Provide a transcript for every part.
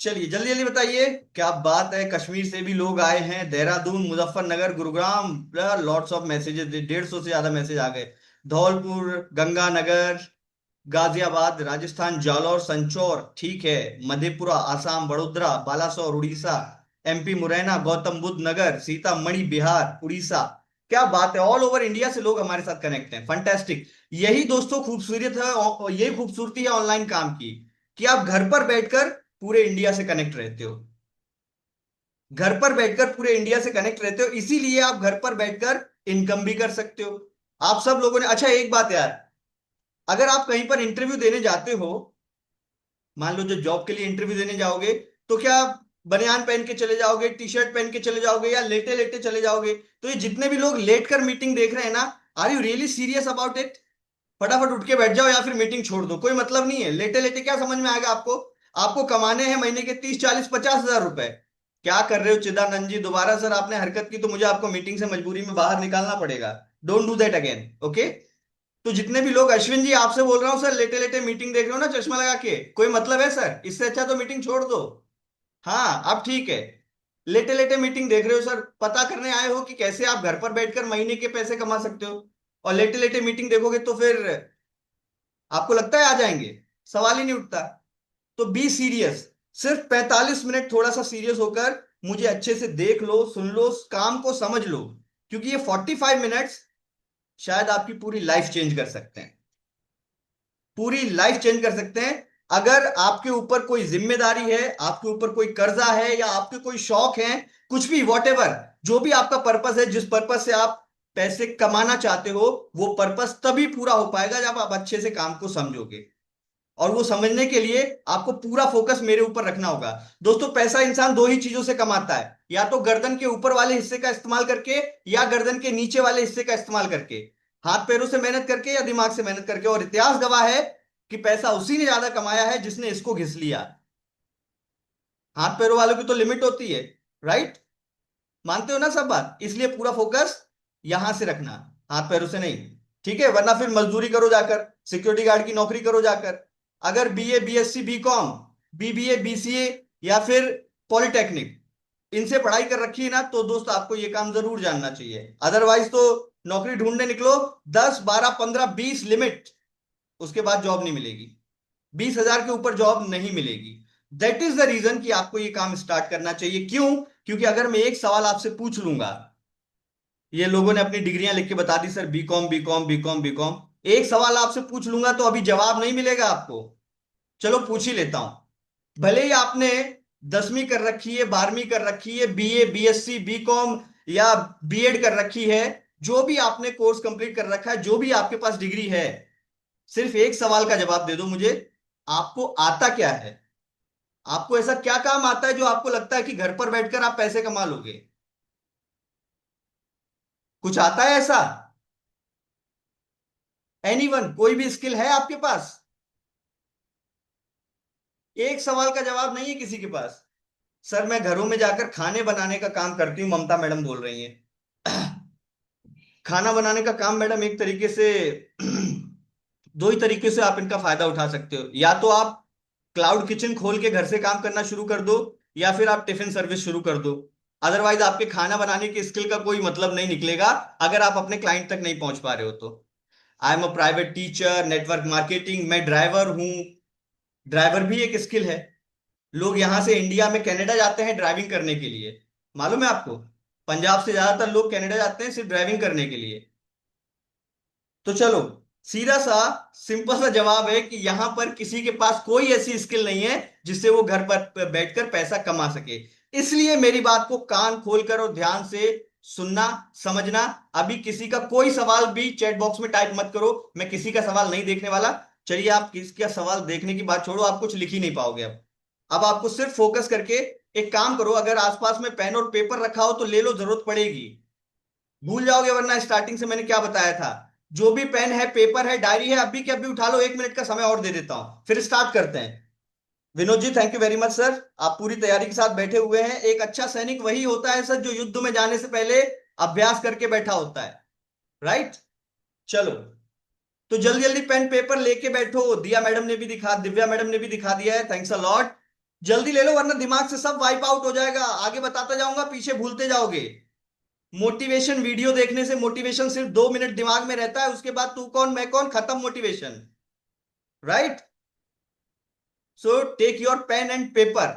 चलिए जल्दी जल्दी बताइए। क्या बात है, कश्मीर से भी लोग आए हैं, Dehradun, Muzaffarnagar, Gurugram. Lots of messages, 150 से ज्यादा मैसेज आ गए। धौलपुर, गंगानगर, गाजियाबाद, राजस्थान, जालौर, संचौर, ठीक है। मधेपुरा, आसाम, बड़ोदरा, बालासोर, उड़ीसा। एमपी, मुरैना, गौतम बुद्ध नगर, सीतामढ़ी, बिहार, उड़ीसा। क्या बात है, ऑल ओवर इंडिया से लोग हमारे साथ कनेक्ट हैं। फंटेस्टिक। यही दोस्तों खूबसूरत है, और यही खूबसूरती है ऑनलाइन काम की, कि आप घर पर बैठकर पूरे इंडिया से कनेक्ट रहते हो। घर पर बैठकर पूरे इंडिया से कनेक्ट रहते हो, इसीलिए आप घर पर बैठकर इनकम भी कर सकते हो। आप सब लोगों ने, अच्छा एक बात यार, अगर आप कहीं पर इंटरव्यू देने जाते हो, मान लो जो जॉब के लिए इंटरव्यू देने जाओगे, तो क्या आप बनियान पहन के चले जाओगे, टी शर्ट पहन के चले जाओगे, या लेटे लेटे चले जाओगे? तो ये जितने भी लोग लेट कर मीटिंग देख रहे हैं ना, are you really serious about it? फटाफट उठ के बैठ जाओ या फिर मीटिंग छोड़ दो, कोई मतलब नहीं है। लेटे लेटे क्या समझ में आएगा आपको? आपको कमाने हैं महीने के 30, 40, 50 हजार रुपए। क्या कर रहे हो चिदानंद जी? दोबारा सर आपने हरकत की तो मुझे आपको मीटिंग से मजबूरी में बाहर निकालना पड़ेगा। Don't do that again, okay? तो जितने भी लोग, अश्विन जी आपसे बोल रहा हूँ सर, लेटे लेटे मीटिंग देख रहे हो ना चश्मा लगा के, कोई मतलब है सर? इससे अच्छा तो मीटिंग छोड़ दो। हाँ अब ठीक है। लेटे लेटे मीटिंग देख रहे हो सर, पता करने आए हो कि कैसे आप घर पर बैठकर महीने के पैसे कमा सकते हो, और लेटे लेटे मीटिंग देखोगे तो फिर आपको लगता है आ जाएंगे? सवाल ही नहीं उठता। तो बी सीरियस। सिर्फ 45 मिनट थोड़ा सा सीरियस होकर मुझे अच्छे से देख लो, सुन लो, काम को समझ लो, क्योंकि ये 45 मिनट्स शायद आपकी पूरी लाइफ चेंज कर सकते हैं। पूरी लाइफ चेंज कर सकते हैं। अगर आपके ऊपर कोई जिम्मेदारी है, आपके ऊपर कोई कर्जा है, या आपके कोई शौक है, कुछ भी, वॉट एवर, जो भी आपका पर्पस है, जिस पर्पस से आप पैसे कमाना चाहते हो, वो पर्पस तभी पूरा हो पाएगा जब आप अच्छे से काम को समझोगे। और वो समझने के लिए आपको पूरा फोकस मेरे ऊपर रखना होगा। दोस्तों, पैसा इंसान दो ही चीजों से कमाता है, या तो गर्दन के ऊपर वाले हिस्से का इस्तेमाल करके, या गर्दन के नीचे वाले हिस्से का इस्तेमाल करके। हाथ पैरों से मेहनत करके या दिमाग से मेहनत करके। और इतिहास गवाह है कि पैसा उसी ने ज्यादा कमाया है जिसने इसको घिस लिया। हाथ पैरों वालों की तो लिमिट होती है, राइट? मानते हो ना सब बात? इसलिए पूरा फोकस यहां से रखना, हाथ पैरों से नहीं। ठीक है? वरना फिर मजदूरी करो जाकर, सिक्योरिटी गार्ड की नौकरी करो जाकर। अगर BA, BSc, BCom, BBA, BCA, या फिर पॉलिटेक्निक, इनसे पढ़ाई कर रखी है ना, तो दोस्त आपको ये काम जरूर जानना चाहिए। अदरवाइज तो नौकरी ढूंढने निकलो, 10, 12, 15, 20 लिमिट, उसके बाद जॉब नहीं मिलेगी। 20 हजार के ऊपर जॉब नहीं मिलेगी। दैट इज द रीजन कि आपको ये काम स्टार्ट करना चाहिए। क्यों? क्योंकि अगर मैं एक सवाल आपसे पूछ लूंगा, ये लोगों ने अपनी डिग्रियां लिख के बता दी sir, BCom, BCom, BCom, BCom, एक सवाल आपसे पूछ लूंगा तो अभी जवाब नहीं मिलेगा आपको। चलो पूछ ही लेता हूं। भले ही आपने 10वीं कर रखी है, 12वीं कर रखी है, बीए, बीएससी, बीकॉम, या बीएड कर रखी है, जो भी आपने कोर्स कंप्लीट कर रखा है, जो भी आपके पास डिग्री है, सिर्फ एक सवाल का जवाब दे दो मुझे। आपको आता क्या है? आपको ऐसा क्या काम आता है जो आपको लगता है कि घर पर बैठकर आप पैसे कमा लोगे? कुछ आता है ऐसा? एनीवन, कोई भी स्किल है आपके पास? एक सवाल का जवाब नहीं है किसी के पास। सर मैं घरों में जाकर खाने बनाने का काम करती हूँ, ममता मैडम बोल रही हैं। खाना बनाने का काम मैडम, एक तरीके से दो ही तरीके से आप इनका फायदा उठा सकते हो। या तो आप क्लाउड किचन खोल के घर से काम करना शुरू कर दो, या फिर आप टिफिन सर्विस शुरू कर दो। अदरवाइज आपके खाना बनाने की स्किल का कोई मतलब नहीं निकलेगा, अगर आप अपने क्लाइंट तक नहीं पहुंच पा रहे हो तो। I am a private teacher, network marketing, मैं ड्राइवर हूं। ड्राइवर भी एक स्किल है। लोग यहां से इंडिया में कनाडा जाते हैं ड्राइविंग करने के लिए, मालूम है आपको? पंजाब से ज्यादातर लोग कनाडा जाते हैं सिर्फ ड्राइविंग करने के लिए। तो चलो, सीधा सा सिंपल सा जवाब है कि यहां पर किसी के पास कोई ऐसी स्किल नहीं है जिससे वो घर पर बैठकर पैसा कमा सके। इसलिए मेरी बात को कान खोलकर और ध्यान से सुनना, समझना। अभी किसी का कोई सवाल भी चैट बॉक्स में टाइप मत करो, मैं किसी का सवाल नहीं देखने वाला। चलिए, आप किसी का सवाल देखने की बात छोड़ो, आप कुछ लिख ही नहीं पाओगे अब आपको सिर्फ फोकस करके एक काम करो, अगर आसपास में पेन और पेपर रखा हो तो ले लो, जरूरत पड़ेगी। भूल जाओगे, वरना स्टार्टिंग से मैंने क्या बताया था। जो भी पेन है, पेपर है, डायरी है, अभी के अभी उठा लो, 1 मिनट का समय और दे देता हूं, फिर स्टार्ट करते हैं। Vinod ji, thank you very much sir. आप पूरी तैयारी के साथ बैठे हुए हैं। एक अच्छा सैनिक वही होता है सर जो युद्ध में जाने से पहले अभ्यास करके बैठा होता है, राइट? चलो, तो जल्दी जल्दी पेन पेपर लेके बैठो। दिया मैडम ने भी दिखा दिव्या मैडम ने भी दिखा दिया है, थैंक्स अ लॉट। जल्दी ले लो वरना दिमाग से सब वाइप आउट हो जाएगा, आगे बताता जाऊंगा पीछे भूलते जाओगे। मोटिवेशन वीडियो देखने से मोटिवेशन सिर्फ 2 मिनट दिमाग में रहता है, उसके बाद तू कौन मैं कौन, खत्म motivation. Right. So take your pen and paper.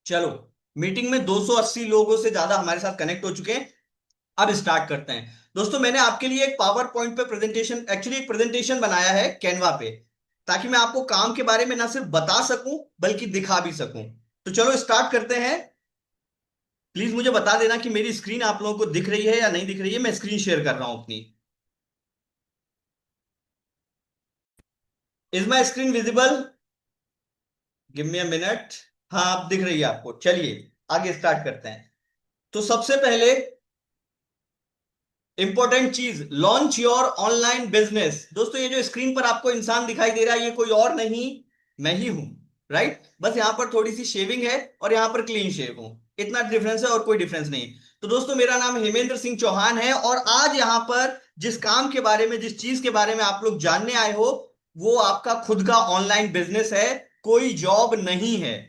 चलो, मीटिंग में 280 लोगों से ज्यादा हमारे साथ कनेक्ट हो चुके हैं। अब स्टार्ट करते हैं। दोस्तों मैंने आपके लिए एक पावर पॉइंट पे प्रेजेंटेशन, एक्चुअली एक प्रेजेंटेशन बनाया है कैनवा पे, ताकि मैं आपको काम के बारे में ना सिर्फ बता सकूं बल्कि दिखा भी सकूं। तो चलो स्टार्ट करते हैं। प्लीज मुझे बता देना कि मेरी स्क्रीन आप लोगों को दिख रही है या नहीं दिख रही है, मैं स्क्रीन शेयर कर रहा हूं अपनी। Is my screen visible? Give me a minute. हाँ अब दिख रही है आपको, चलिए आगे स्टार्ट करते हैं। तो सबसे पहले इंपॉर्टेंट चीज, लॉन्च योर ऑनलाइन बिजनेस। दोस्तों ये जो स्क्रीन पर आपको इंसान दिखाई दे रहा है ये कोई और नहीं, मैं ही हूं। राइट, बस यहां पर थोड़ी सी शेविंग है और यहां पर क्लीन शेव हूं, इतना डिफरेंस है और कोई डिफरेंस नहीं। तो दोस्तों मेरा नाम हेमेंद्र सिंह चौहान है और आज यहां पर जिस काम के बारे में, जिस चीज के बारे में आप लोग जानने आए हो, वो आपका खुद का ऑनलाइन बिजनेस है, कोई जॉब नहीं है।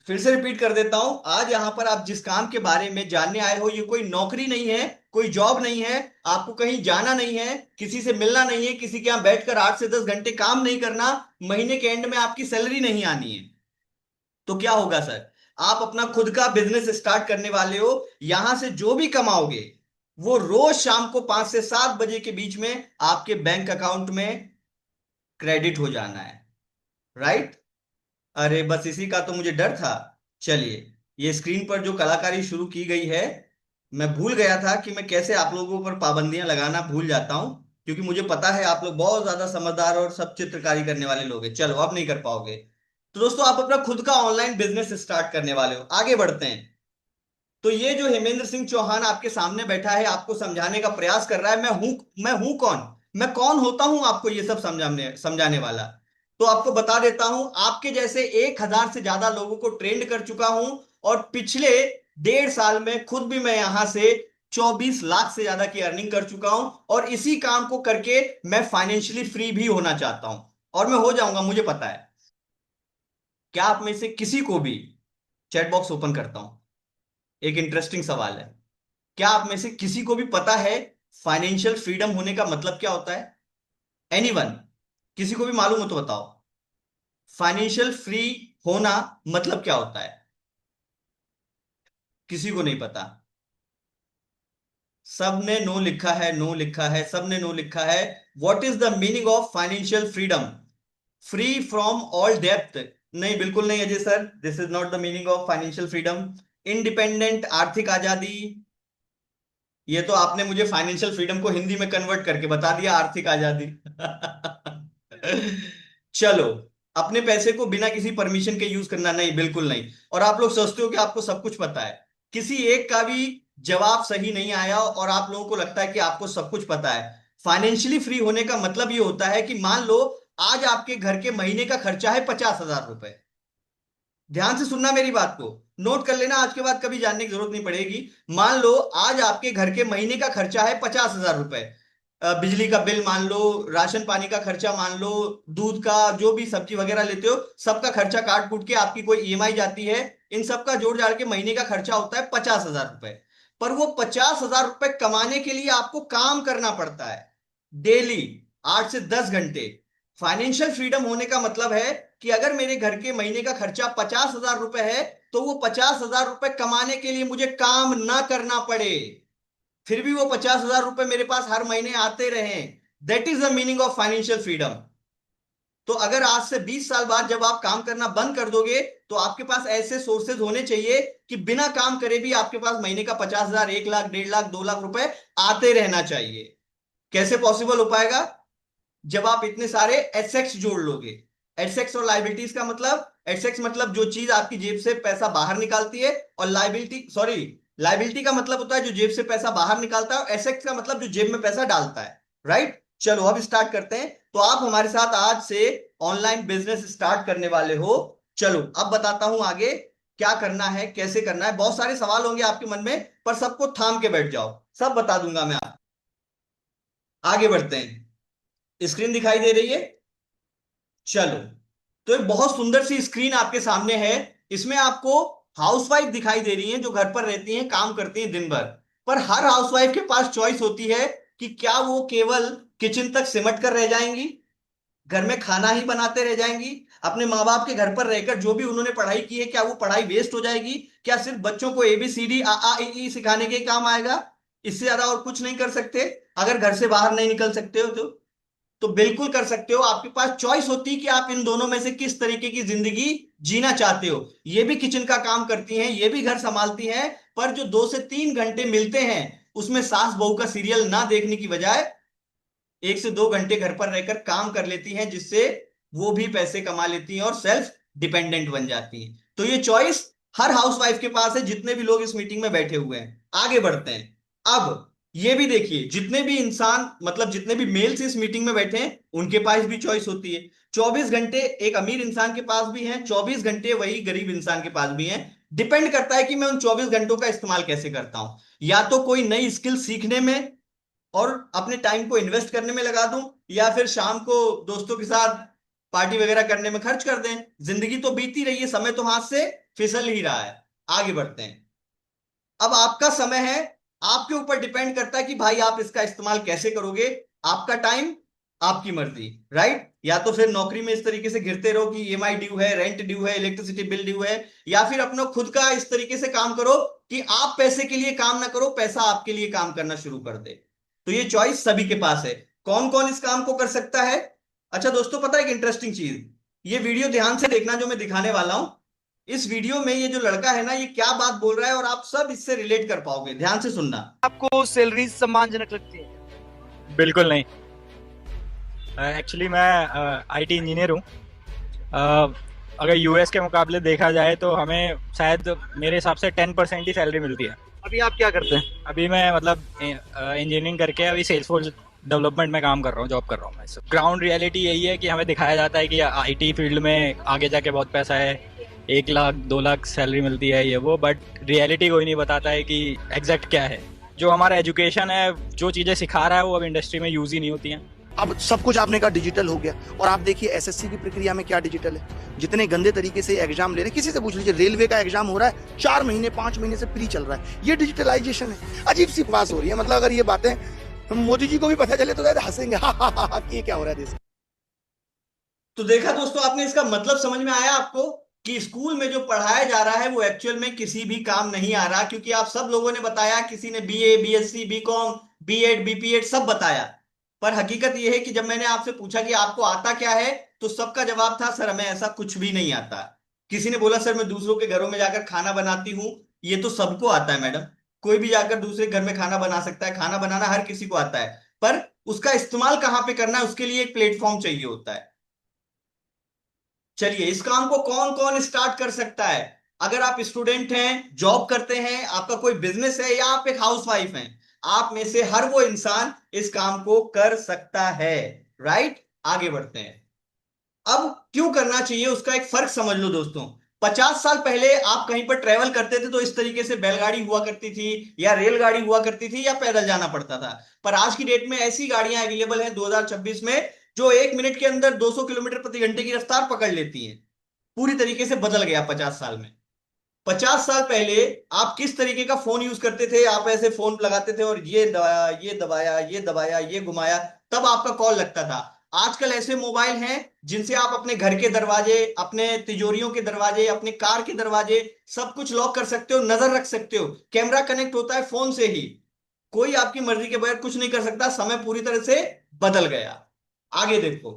फिर से रिपीट कर देता हूं, आज यहां पर आप जिस काम के बारे में जानने आए हो ये कोई नौकरी नहीं है, कोई जॉब नहीं है। आपको कहीं जाना नहीं है, किसी से मिलना नहीं है, किसी के यहां बैठकर 8 से 10 घंटे काम नहीं करना, महीने के एंड में आपकी सैलरी नहीं आनी है। तो क्या होगा सर? आप अपना खुद का बिजनेस स्टार्ट करने वाले हो। यहां से जो भी कमाओगे वो रोज शाम को 5 से 7 बजे के बीच में आपके बैंक अकाउंट में क्रेडिट हो जाना है। राइट। अरे बस इसी का तो मुझे डर था। चलिए, ये स्क्रीन पर जो कलाकारी शुरू की गई है, मैं भूल गया था कि मैं कैसे आप लोगों पर पाबंदियां लगाना भूल जाता हूं, क्योंकि मुझे पता है आप लोग बहुत ज्यादा समझदार और सब चित्रकारी करने वाले लोग हैं। चलो अब नहीं कर पाओगे। तो दोस्तों आप अपना खुद का ऑनलाइन बिजनेस स्टार्ट करने वाले हो, आगे बढ़ते हैं। तो ये जो हेमेंद्र सिंह चौहान आपके सामने बैठा है आपको समझाने का प्रयास कर रहा है, मैं हूं कौन, मैं कौन होता हूं आपको ये सब समझाने समझाने वाला। तो आपको बता देता हूं, आपके जैसे 1,000 से ज्यादा लोगों को ट्रेंड कर चुका हूं और पिछले 1.5 साल में खुद भी मैं यहां से 24 लाख से ज्यादा की अर्निंग कर चुका हूं और इसी काम को करके मैं फाइनेंशियली फ्री भी होना चाहता हूं और मैं हो जाऊंगा, मुझे पता है। क्या आप में से किसी को भी, चैट बॉक्स ओपन करता हूं, एक इंटरेस्टिंग सवाल है, क्या आप में से किसी को भी पता है फाइनेंशियल फ्रीडम होने का मतलब क्या होता है? एनीवन? किसी को भी मालूम हो तो बताओ, फाइनेंशियल फ्री होना मतलब क्या होता है? किसी को नहीं पता? सबने नो लिखा है, नो लिखा है, सबने नो लिखा है। What is the meaning of financial freedom? Free from all depth? नहीं, बिल्कुल नहीं Ajay sir, this is not the meaning of financial freedom. Independent, आर्थिक आजादी। ये तो आपने मुझे फाइनेंशियल फ्रीडम को हिंदी में कन्वर्ट करके बता दिया आर्थिक आजादी। चलो, अपने पैसे को बिना किसी परमिशन के यूज करना, नहीं बिल्कुल नहीं। और आप लोग सोचते हो कि आपको सब कुछ पता है, किसी एक का भी जवाब सही नहीं आया और आप लोगों को लगता है कि आपको सब कुछ पता है। फाइनेंशियली फ्री होने का मतलब ये होता है कि मान लो आज आपके घर के महीने का खर्चा है 50,000 रुपए। ध्यान से सुनना मेरी बात को, नोट कर लेना, आज के बाद कभी जानने की जरूरत नहीं पड़ेगी। मान लो आज आपके घर के महीने का खर्चा है 50,000 रुपए। बिजली का बिल मान लो, राशन पानी का खर्चा मान लो, दूध का जो भी सब्जी वगैरह लेते हो सबका खर्चा काट कूट के आपकी कोई ईएमआई जाती है, इन सबका जोड़ जाड़ के महीने का खर्चा होता है 50,000 रुपए। पर वो 50,000 रुपए कमाने के लिए आपको काम करना पड़ता है डेली, 8 से 10 घंटे। फाइनेंशियल फ्रीडम होने का मतलब है कि अगर मेरे घर के महीने का खर्चा 50,000 रुपए है तो वो 50,000 रुपए कमाने के लिए मुझे काम ना करना पड़े, फिर भी वो 50,000 रुपए मेरे पास हर महीने आते रहे। That is the meaning of financial freedom. तो अगर आज से 20 साल बाद जब आप काम करना बंद कर दोगे तो आपके पास ऐसे सोर्सेज होने चाहिए कि बिना काम करे भी आपके पास महीने का 50,000, 1 लाख, 1.5 लाख, 2 लाख रुपए आते रहना चाहिए। कैसे पॉसिबल हो पाएगा? जब आप इतने सारे एसेट्स जोड़ लोगे। एसेट्स और लाइबिलिटीज का मतलब, एसेट्स मतलब जो चीज आपकी जेब से पैसा बाहर निकालती है, और लाइबिलिटी, सॉरी, लाइबिलिटी का मतलब होता है जो जेब से पैसा बाहर निकालता है, और एसेट्स का मतलब जो जेब में पैसा डालता है। राइट। चलो अब स्टार्ट करते हैं। तो आप हमारे साथ आज से ऑनलाइन बिजनेस स्टार्ट करने वाले हो। चलो अब बताता हूं आगे क्या करना है, कैसे करना है। बहुत सारे सवाल होंगे आपके मन में, पर सबको थाम के बैठ जाओ, सब बता दूंगा मैं आपको। आगे बढ़ते हैं। स्क्रीन दिखाई दे रही है? चलो, तो एक बहुत सुंदर सी स्क्रीन आपके सामने है। इसमें आपको हाउसवाइफ दिखाई दे रही हैं जो घर पर रहती हैं, काम करती हैं दिन भर। पर हर हाउसवाइफ के पास चॉइस होती है कि क्या वो केवल किचन तक सिमट कर रह जाएंगी, घर में खाना ही बनाते रह जाएंगी, अपने माँ बाप के घर पर रहकर जो भी उन्होंने पढ़ाई की है क्या वो पढ़ाई वेस्ट हो जाएगी, क्या सिर्फ बच्चों को एबीसीडी आ आ ई ई सिखाने के काम आएगा, इससे ज्यादा और कुछ नहीं कर सकते, अगर घर से बाहर नहीं निकल सकते हो तो बिल्कुल कर सकते हो। आपके पास चॉइस होती है कि आप इन दोनों में से किस तरीके की जिंदगी जीना चाहते हो। ये भी किचन का काम करती हैं, ये भी घर संभालती हैं, पर जो 2 से 3 घंटे मिलते हैं उसमें सास बहू का सीरियल ना देखने की बजाय 1 से 2 घंटे घर पर रहकर काम कर लेती हैं, जिससे वो भी पैसे कमा लेती हैं और सेल्फ डिपेंडेंट बन जाती हैं। तो ये चॉइस हर हाउसवाइफ के पास है, जितने भी लोग इस मीटिंग में बैठे हुए हैं। आगे बढ़ते हैं। अब ये भी देखिए, जितने भी इंसान मतलब जितने भी मेल्स इस मीटिंग में बैठे हैं उनके पास भी चॉइस होती है। 24 घंटे एक अमीर इंसान के पास भी हैं, 24 घंटे वही गरीब इंसान के पास भी हैं। डिपेंड करता है कि मैं उन 24 घंटों का इस्तेमाल कैसे करता हूं। या तो कोई नई स्किल सीखने में और अपने टाइम को इन्वेस्ट करने में लगा दूं, या फिर शाम को दोस्तों के साथ पार्टी वगैरह करने में खर्च कर दें। जिंदगी तो बीती रही है, समय तो हाथ से फिसल ही रहा है। आगे बढ़ते हैं। अब आपका समय है, आपके ऊपर डिपेंड करता है कि भाई आप इसका इस्तेमाल कैसे करोगे। आपका टाइम, आपकी मर्जी, राइट? या तो फिर नौकरी में इस तरीके से घिरते रहो कि ईएमआई ड्यू है, रेंट ड्यू है, इलेक्ट्रिसिटी बिल ड्यू है, या फिर अपना खुद का इस तरीके से काम करो कि आप पैसे के लिए काम ना करो, पैसा आपके लिए काम करना शुरू कर दे। तो ये चॉइस सभी के पास है। कौन कौन इस काम को कर सकता है? अच्छा दोस्तों, पता है एक इंटरेस्टिंग चीज, ये वीडियो ध्यान से देखना जो मैं दिखाने वाला हूं। इस वीडियो में ये जो लड़का है ना, ये क्या बात बोल रहा है और आप सब इससे रिलेट कर पाओगे, ध्यान से सुनना। आपको सैलरी सम्मानजनक लगती है? बिल्कुल नहीं। एक्चुअली मैं आईटी इंजीनियर हूँ। अगर यूएस के मुकाबले देखा जाए तो हमें शायद मेरे हिसाब से 10% ही सैलरी मिलती है। अभी आप क्या करते हैं? अभी मैं मतलब इंजीनियरिंग करके अभी सेल्सफोर्स डेवलपमेंट में काम कर रहा हूँ, जॉब कर रहा हूँ मैं। ग्राउंड रियलिटी यही है कि हमें दिखाया जाता है कि आईटी फील्ड में आगे जाके बहुत पैसा है, 1 लाख 2 लाख सैलरी मिलती है ये वो, बट रियलिटी कोई नहीं बताता है कि एग्जैक्ट क्या है। जो हमारा एजुकेशन है, जो चीज़ें सिखा रहा है वो अब इंडस्ट्री में यूज़ ही नहीं होती हैं। अब सब कुछ आपने कहा डिजिटल हो गया, और आप देखिए एसएससी की प्रक्रिया में क्या डिजिटल है। जितने गंदे तरीके से एग्जाम ले रहे हैं, किसी से पूछ लीजिए, रेलवे का एग्जाम हो रहा है 4 महीने 5 महीने से प्री चल रहा है। ये डिजिटलाइजेशन है। अजीब सी बात हो रही है। मतलब अगर ये बातें मोदी जी को भी पता चले तो शायद हंसेंगे, हा ये क्या हो रहा है देश। तो देखा दोस्तों, आपने इसका मतलब समझ में आया आपको कि स्कूल में जो पढ़ाया जा रहा है वो एक्चुअल में किसी भी काम नहीं आ रहा। क्योंकि आप सब लोगों ने बताया, किसी ने BA, BSc, BCom, BEd, BPEd सब बताया, पर हकीकत यह है कि जब मैंने आपसे पूछा कि आपको आता क्या है, तो सबका जवाब था सर हमें ऐसा कुछ भी नहीं आता। किसी ने बोला सर मैं दूसरों के घरों में जाकर खाना बनाती हूँ। ये तो सबको आता है मैडम, कोई भी जाकर दूसरे घर में खाना बना सकता है, खाना बनाना हर किसी को आता है, पर उसका इस्तेमाल कहां पे करना है उसके लिए एक प्लेटफॉर्म चाहिए होता है। चलिए, इस काम को कौन कौन स्टार्ट कर सकता है? अगर आप स्टूडेंट हैं, जॉब करते हैं, आपका कोई बिजनेस है, या आप एक हाउसवाइफ हैं, आप में से हर वो इंसान इस काम को कर सकता है, राइट? आगे बढ़ते हैं। अब क्यों करना चाहिए उसका एक फर्क समझ लो दोस्तों। 50 साल पहले आप कहीं पर ट्रेवल करते थे तो इस तरीके से बैलगाड़ी हुआ करती थी, या रेलगाड़ी हुआ करती थी, या पैदल जाना पड़ता था। पर आज की डेट में ऐसी गाड़ियां अवेलेबल हैं 2026 में, जो 1 मिनट के अंदर 200 किलोमीटर प्रति घंटे की रफ्तार पकड़ लेती हैं। पूरी तरीके से बदल गया 50 साल में। 50 साल पहले आप किस तरीके का फोन यूज करते थे? आप ऐसे फोन लगाते थे और ये दबाया, ये दबाया, ये दबाया, ये घुमाया, तब आपका कॉल लगता था। आजकल ऐसे मोबाइल हैं जिनसे आप अपने घर के दरवाजे, अपने तिजोरियों के दरवाजे, अपने कार के दरवाजे सब कुछ लॉक कर सकते हो, नजर रख सकते हो। कैमरा कनेक्ट होता है फोन से ही। कोई आपकी मर्जी के बगैर कुछ नहीं कर सकता। समय पूरी तरह से बदल गया। आगे देखो,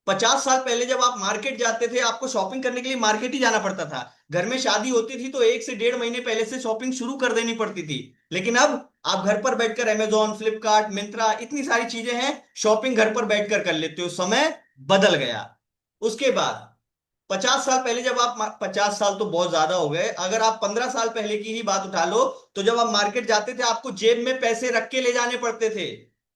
50 साल पहले जब आप मार्केट जाते थे, आपको शॉपिंग करने के लिए मार्केट ही जाना पड़ता था। घर में शादी होती थी तो 1 से 1.5 महीने पहले से शॉपिंग शुरू कर देनी पड़ती थी। लेकिन अब आप घर पर बैठकर अमेजोन, फ्लिपकार्ट, मिंत्रा, इतनी सारी चीजें हैं, शॉपिंग घर पर बैठकर कर लेते हो। समय बदल गया। उसके बाद 50 साल पहले जब आप 50 साल तो बहुत ज्यादा हो गए, अगर आप 15 साल पहले की ही बात उठा लो, तो जब आप मार्केट जाते थे आपको जेब में पैसे रख के ले जाने पड़ते थे।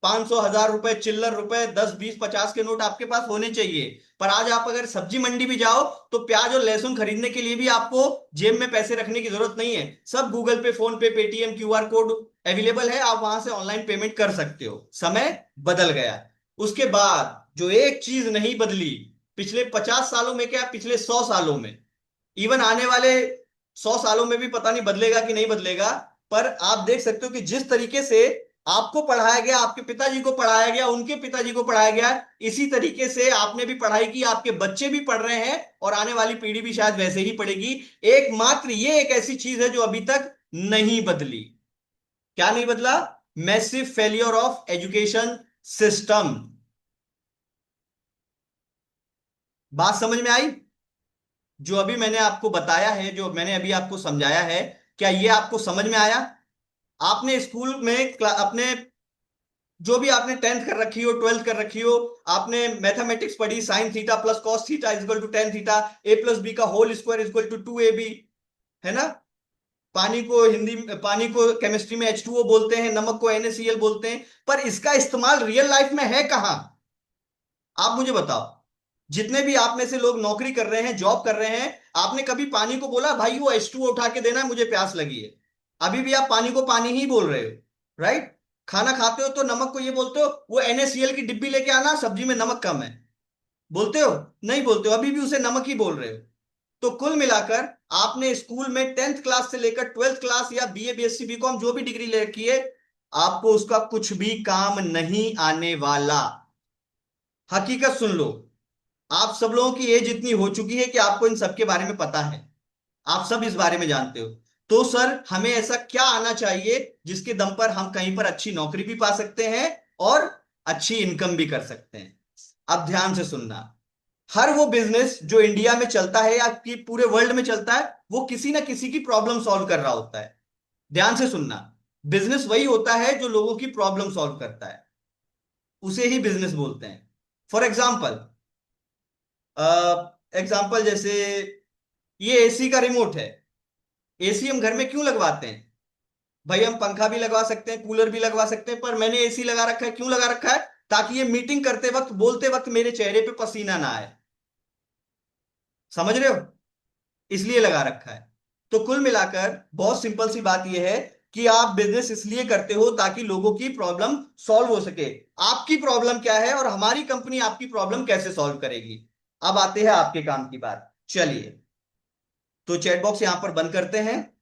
500 1000 रुपए चिल्लर रुपए 10 20 50 के नोट आपके पास होने चाहिए। पर आज आप अगर सब्जी मंडी भी जाओ तो प्याज और लहसुन खरीदने के लिए भी आपको जेब में पैसे रखने की जरूरत नहीं है। सब गूगल पे, फोन पे, पेटीएम, क्यूआर कोड अवेलेबल है, आप वहां से ऑनलाइन पेमेंट कर सकते हो। समय बदल गया। उसके बाद जो एक चीज नहीं बदली पिछले 50 सालों में, क्या पिछले 100 सालों में, इवन आने वाले 100 सालों में भी पता नहीं बदलेगा कि नहीं बदलेगा, पर आप देख सकते हो कि जिस तरीके से आपको पढ़ाया गया, आपके पिताजी को पढ़ाया गया, उनके पिताजी को पढ़ाया गया, इसी तरीके से आपने भी पढ़ाई की, आपके बच्चे भी पढ़ रहे हैं और आने वाली पीढ़ी भी शायद वैसे ही पढ़ेगी। एकमात्र ये एक ऐसी चीज है जो अभी तक नहीं बदली। क्या नहीं बदला? Massive failure of education system. बात समझ में आई? जो अभी मैंने आपको बताया है, जो मैंने अभी आपको समझाया है, क्या ये आपको समझ में आया? आपने स्कूल में अपने जो भी आपने 10th कर रखी हो, 12th कर रखी हो, आपने मैथमेटिक्स पढ़ी, sine theta plus cos theta is equal to ten theta, A plus B का whole square is equal to 2ab, है ना? पानी को केमिस्ट्री में H2O बोलते हैं, नमक को NaCl बोलते हैं, पर इसका इस्तेमाल रियल लाइफ में है कहां? आप मुझे बताओ। जितने भी आप में से लोग नौकरी कर रहे हैं, जॉब कर रहे हैं, आपने कभी पानी को बोला भाई वो H2O उठा के देना है, मुझे प्यास लगी है? अभी भी आप पानी को पानी ही बोल रहे हो, राइट? खाना खाते हो तो नमक को ये बोलते हो वो NaCl की डिब्बी लेके आना, सब्जी में नमक कम है, बोलते हो? नहीं बोलते हो, अभी भी उसे नमक ही बोल रहे हो। तो कुल मिलाकर आपने स्कूल में 10th क्लास से लेकर 12th क्लास या BA BSc BCom जो भी डिग्री ले रखी है, आपको उसका कुछ भी काम नहीं आने वाला। हकीकत सुन लो, आप सब लोगों की एज इतनी हो चुकी है कि आपको इन सब के बारे में पता है, आप सब इस बारे में जानते हो। तो सर हमें ऐसा क्या आना चाहिए जिसके दम पर हम कहीं पर अच्छी नौकरी भी पा सकते हैं और अच्छी इनकम भी कर सकते हैं? अब ध्यान से सुनना, हर वो बिजनेस जो इंडिया में चलता है या कि पूरे वर्ल्ड में चलता है, वो किसी ना किसी की प्रॉब्लम सॉल्व कर रहा होता है। ध्यान से सुनना, बिजनेस वही होता है जो लोगों की प्रॉब्लम सॉल्व करता है, उसे ही बिजनेस बोलते हैं। फॉर एग्जाम्पल, जैसे ये एसी का रिमोट है। एसी हम घर में क्यों लगवाते हैं? भाई हम पंखा भी लगवा सकते हैं, कूलर भी लगवा सकते हैं, पर मैंने एसी लगा रखा है। क्यों लगा रखा है? ताकि ये मीटिंग करते वक्त, बोलते वक्त मेरे चेहरे पे पसीना ना आए। समझ रहे हो? इसलिए लगा रखा है। तो कुल मिलाकर बहुत सिंपल सी बात यह है कि आप बिजनेस इसलिए करते हो ताकि लोगों की प्रॉब्लम सॉल्व हो सके। आपकी प्रॉब्लम क्या है और हमारी कंपनी आपकी प्रॉब्लम कैसे सॉल्व करेगी? अब आते हैं आपके काम की बात। चलिए, तो चैट बॉक्स यहां पर बंद करते हैं।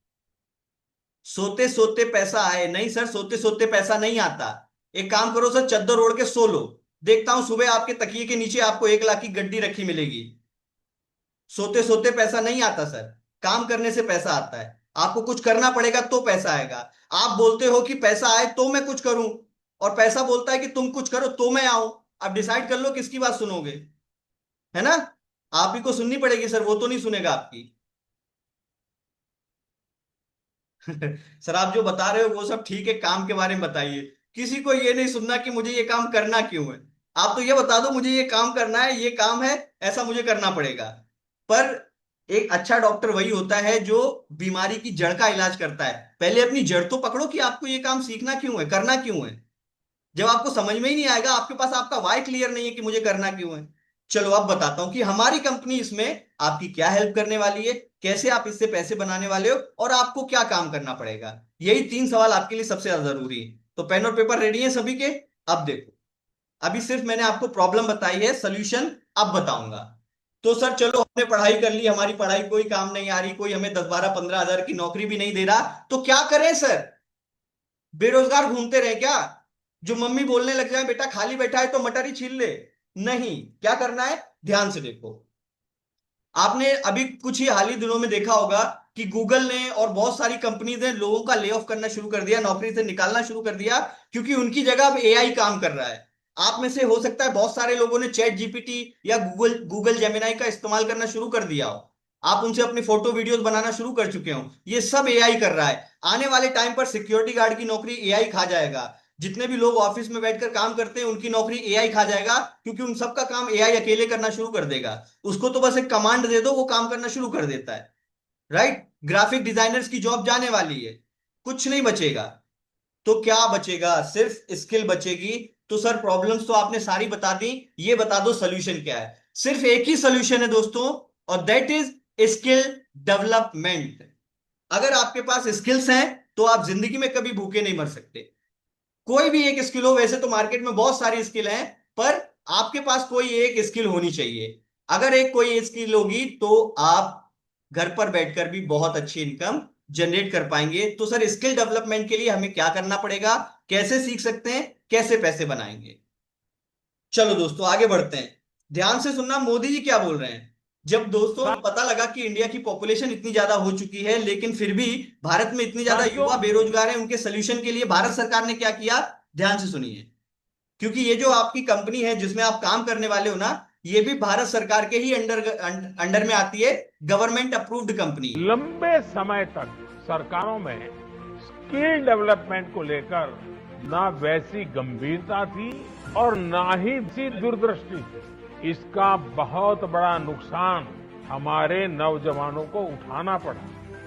सोते सोते पैसा आए? नहीं सर, सोते सोते पैसा नहीं आता। एक काम करो सर, चद्दर ओढ़ के सो लो, देखता हूं सुबह आपके तकिए के नीचे आपको 1 लाख की गड्डी रखी मिलेगी। सोते सोते पैसा नहीं आता सर, काम करने से पैसा आता है। आपको कुछ करना पड़ेगा तो पैसा आएगा। आप बोलते हो कि पैसा आए तो मैं कुछ करूं, और पैसा बोलता है कि तुम कुछ करो तो मैं आऊं। अब डिसाइड कर लो किसकी बात सुनोगे, है ना? आप ही को सुननी पड़ेगी सर, वो तो नहीं सुनेगा आपकी। सर आप जो बता रहे हो वो सब ठीक है, काम के बारे में बताइए। किसी को ये नहीं सुनना कि मुझे ये काम करना क्यों है। आप तो ये बता दो मुझे ये काम करना है, ये काम है, ऐसा मुझे करना पड़ेगा। पर एक अच्छा डॉक्टर वही होता है जो बीमारी की जड़ का इलाज करता है। पहले अपनी जड़ तो पकड़ो कि आपको ये काम सीखना क्यों है, करना क्यों है। जब आपको समझ में ही नहीं आएगा, आपके पास आपका वाई क्लियर नहीं है कि मुझे करना क्यों है। चलो अब बताता हूं कि हमारी कंपनी इसमें आपकी क्या हेल्प करने वाली है, कैसे आप इससे पैसे बनाने वाले हो, और आपको क्या काम करना पड़ेगा। यही 3 सवाल आपके लिए सबसे ज्यादा जरूरी है। तो पेन और पेपर रेडी है सभी के? अब देखो, अभी सिर्फ मैंने आपको प्रॉब्लम बताई है, सोल्यूशन अब बताऊंगा। तो सर चलो, हमने पढ़ाई कर ली, हमारी पढ़ाई कोई काम नहीं आ रही, कोई हमें 10 12 15 हजार की नौकरी भी नहीं दे रहा, तो क्या करें सर? बेरोजगार घूमते रहे क्या? जो मम्मी बोलने लग जाए बेटा खाली बैठा है तो मटर ही छील ले? नहीं, क्या करना है ध्यान से देखो। आपने अभी कुछ ही हाल ही दिनों में देखा होगा कि गूगल ने और बहुत सारी कंपनीज ने लोगों का ले ऑफ करना शुरू कर दिया, नौकरी से निकालना शुरू कर दिया, क्योंकि उनकी जगह अब एआई काम कर रहा है। आप में से हो सकता है बहुत सारे लोगों ने चैट जीपीटी या गूगल गूगल जेमिनाई का इस्तेमाल करना शुरू कर दिया हो। आप उनसे अपनी फोटो वीडियोस बनाना शुरू कर चुके हो। ये सब एआई कर रहा है। आने वाले टाइम पर सिक्योरिटी गार्ड की नौकरी एआई खा जाएगा। जितने भी लोग ऑफिस में बैठकर काम करते हैं उनकी नौकरी एआई खा जाएगा, क्योंकि उन सबका काम एआई अकेले करना शुरू कर देगा। उसको तो बस एक कमांड दे दो, वो काम करना शुरू कर देता है, राइट? ग्राफिक डिजाइनर्स की जॉब जाने वाली है, कुछ नहीं बचेगा। तो क्या बचेगा? सिर्फ स्किल बचेगी। तो सर प्रॉब्लम्स तो आपने सारी बता दी, ये बता दो सोल्यूशन क्या है। सिर्फ एक ही सोल्यूशन है दोस्तों, और दैट इज स्किल डेवलपमेंट। अगर आपके पास स्किल्स हैं तो आप जिंदगी में कभी भूखे नहीं मर सकते। कोई भी एक स्किल हो, वैसे तो मार्केट में बहुत सारी स्किल हैं, पर आपके पास कोई एक स्किल होनी चाहिए। अगर एक कोई स्किल होगी तो आप घर पर बैठकर भी बहुत अच्छी इनकम जनरेट कर पाएंगे। तो सर स्किल डेवलपमेंट के लिए हमें क्या करना पड़ेगा, कैसे सीख सकते हैं, कैसे पैसे बनाएंगे? चलो दोस्तों आगे बढ़ते हैं। ध्यान से सुनना, मोदी जी क्या बोल रहे हैं। जब दोस्तों पता लगा कि इंडिया की पॉपुलेशन इतनी ज्यादा हो चुकी है, लेकिन फिर भी भारत में इतनी ज्यादा युवा बेरोजगार हैं, उनके सोल्यूशन के लिए भारत सरकार ने क्या किया, ध्यान से सुनिए। क्योंकि ये जो आपकी कंपनी है जिसमें आप काम करने वाले हो ना, ये भी भारत सरकार के ही अंडर में आती है, गवर्नमेंट अप्रूव्ड कंपनी। लंबे समय तक सरकारों में स्किल डेवलपमेंट को लेकर ना वैसी गंभीरता थी और ना ही वैसी दूरदृष्टि थी। इसका बहुत बड़ा नुकसान हमारे नौजवानों को उठाना पड़ा।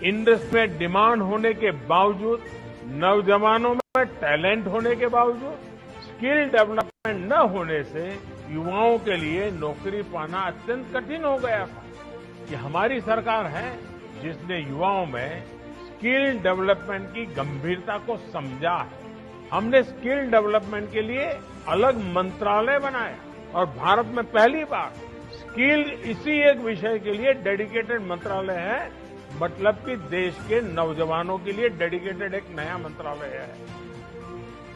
इंडस्ट्री में डिमांड होने के बावजूद, नौजवानों में टैलेंट होने के बावजूद, स्किल डेवलपमेंट न होने से युवाओं के लिए नौकरी पाना अत्यंत कठिन हो गया था। ये हमारी सरकार है जिसने युवाओं में स्किल डेवलपमेंट की गंभीरता को समझा है। हमने स्किल डेवलपमेंट के लिए अलग मंत्रालय बनाया और भारत में पहली बार स्किल इसी एक विषय के लिए डेडिकेटेड मंत्रालय है। मतलब कि देश के नौजवानों के लिए डेडिकेटेड एक नया मंत्रालय है।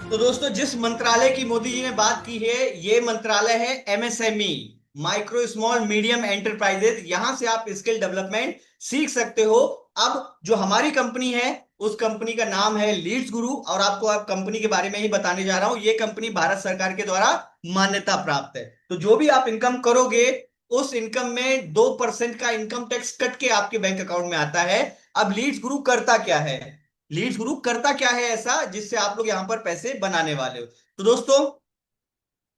तो दोस्तों जिस मंत्रालय की मोदी जी ने बात की है, ये मंत्रालय है MSME, micro small medium enterprises. यहां से आप स्किल डेवलपमेंट सीख सकते हो। अब जो हमारी कंपनी है उस कंपनी का नाम है लीड्स गुरु, और आपको अब कंपनी के बारे में ही बताने जा रहा हूं। ये कंपनी भारत सरकार के द्वारा मान्यता प्राप्त है। तो जो भी आप इनकम करोगे उस इनकम में 2% का इनकम टैक्स कट के आपके बैंक अकाउंट में आता है। अब लीड्स गुरु करता क्या है, लीड्स गुरु करता क्या है ऐसा जिससे आप लोग यहां पर पैसे बनाने वाले हो। तो दोस्तों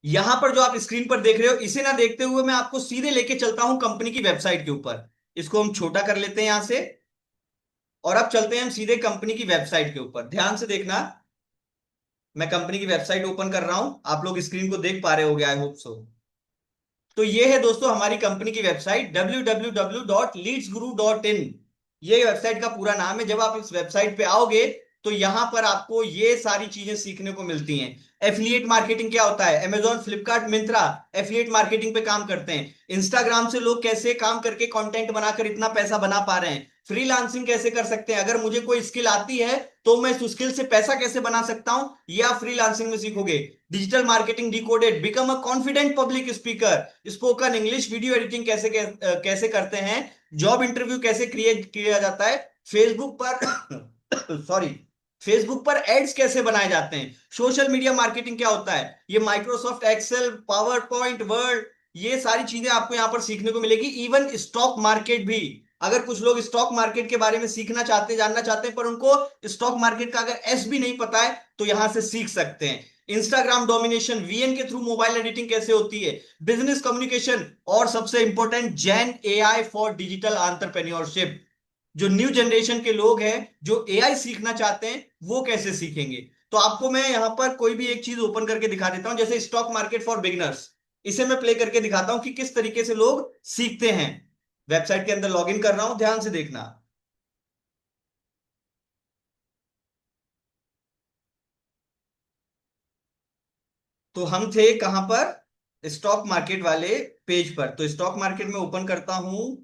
यहां पर जो आप स्क्रीन पर देख रहे हो, इसे ना देखते हुए मैं आपको सीधे लेके चलता हूं कंपनी की वेबसाइट के ऊपर। इसको हम छोटा कर लेते हैं यहां से, और अब चलते हैं हम सीधे कंपनी की वेबसाइट के ऊपर। ध्यान से देखना, मैं कंपनी की वेबसाइट ओपन कर रहा हूं, आप लोग स्क्रीन को देख पा रहे होंगे, आई होप सो। तो ये है दोस्तों हमारी कंपनी की वेबसाइट www.leadsguru.in। ये वेबसाइट का पूरा नाम है। जब आप इस वेबसाइट पे आओगे तो यहां पर आपको ये सारी चीजें सीखने को मिलती हैं। एफिलिएट मार्केटिंग क्या होता है, Amazon, Flipkart, Myntra affiliate marketing पे काम करते हैं। इंस्टाग्राम से लोग कैसे काम करके कंटेंट बनाकर इतना पैसा बना पा रहे हैं। फ्रीलांसिंग कैसे कर सकते हैं, अगर मुझे कोई स्किल आती है तो मैं उस स्किल से पैसा कैसे बना सकता हूं, ये आप फ्रीलांसिंग में सीखोगे। Digital marketing decoded, become a confident public speaker, spoken English, video editing कैसे करते हैं, जॉब इंटरव्यू कैसे क्रिएट किया जाता है, फेसबुक पर सॉरी फेसबुक पर एड्स कैसे बनाए जाते हैं, सोशल मीडिया मार्केटिंग क्या होता है, ये Microsoft Excel, PowerPoint, Word, ये सारी चीजें आपको यहां पर सीखने को मिलेगी। इवन स्टॉक मार्केट भी, अगर कुछ लोग स्टॉक मार्केट के बारे में सीखना चाहते हैं, जानना चाहते हैं, पर उनको स्टॉक मार्केट का अगर एस भी नहीं पता है तो यहां से सीख सकते हैं। इंस्टाग्राम डोमिनेशन, वीएन के थ्रू मोबाइल एडिटिंग कैसे होती है, बिजनेस कम्युनिकेशन, और सबसे important Gen AI for digital entrepreneurship. जो न्यू जनरेशन के लोग हैं जो एआई सीखना चाहते हैं वो कैसे सीखेंगे। तो आपको मैं यहां पर कोई भी एक चीज ओपन करके दिखा देता हूं, जैसे स्टॉक मार्केट फॉर बिगिनर्स। इसे मैं प्ले करके दिखाता हूं कि किस तरीके से लोग सीखते हैं। वेबसाइट के अंदर लॉगिन कर रहा हूं, ध्यान से देखना। तो हम थे कहां पर, स्टॉक मार्केट वाले पेज पर। तो स्टॉक मार्केट में ओपन करता हूं,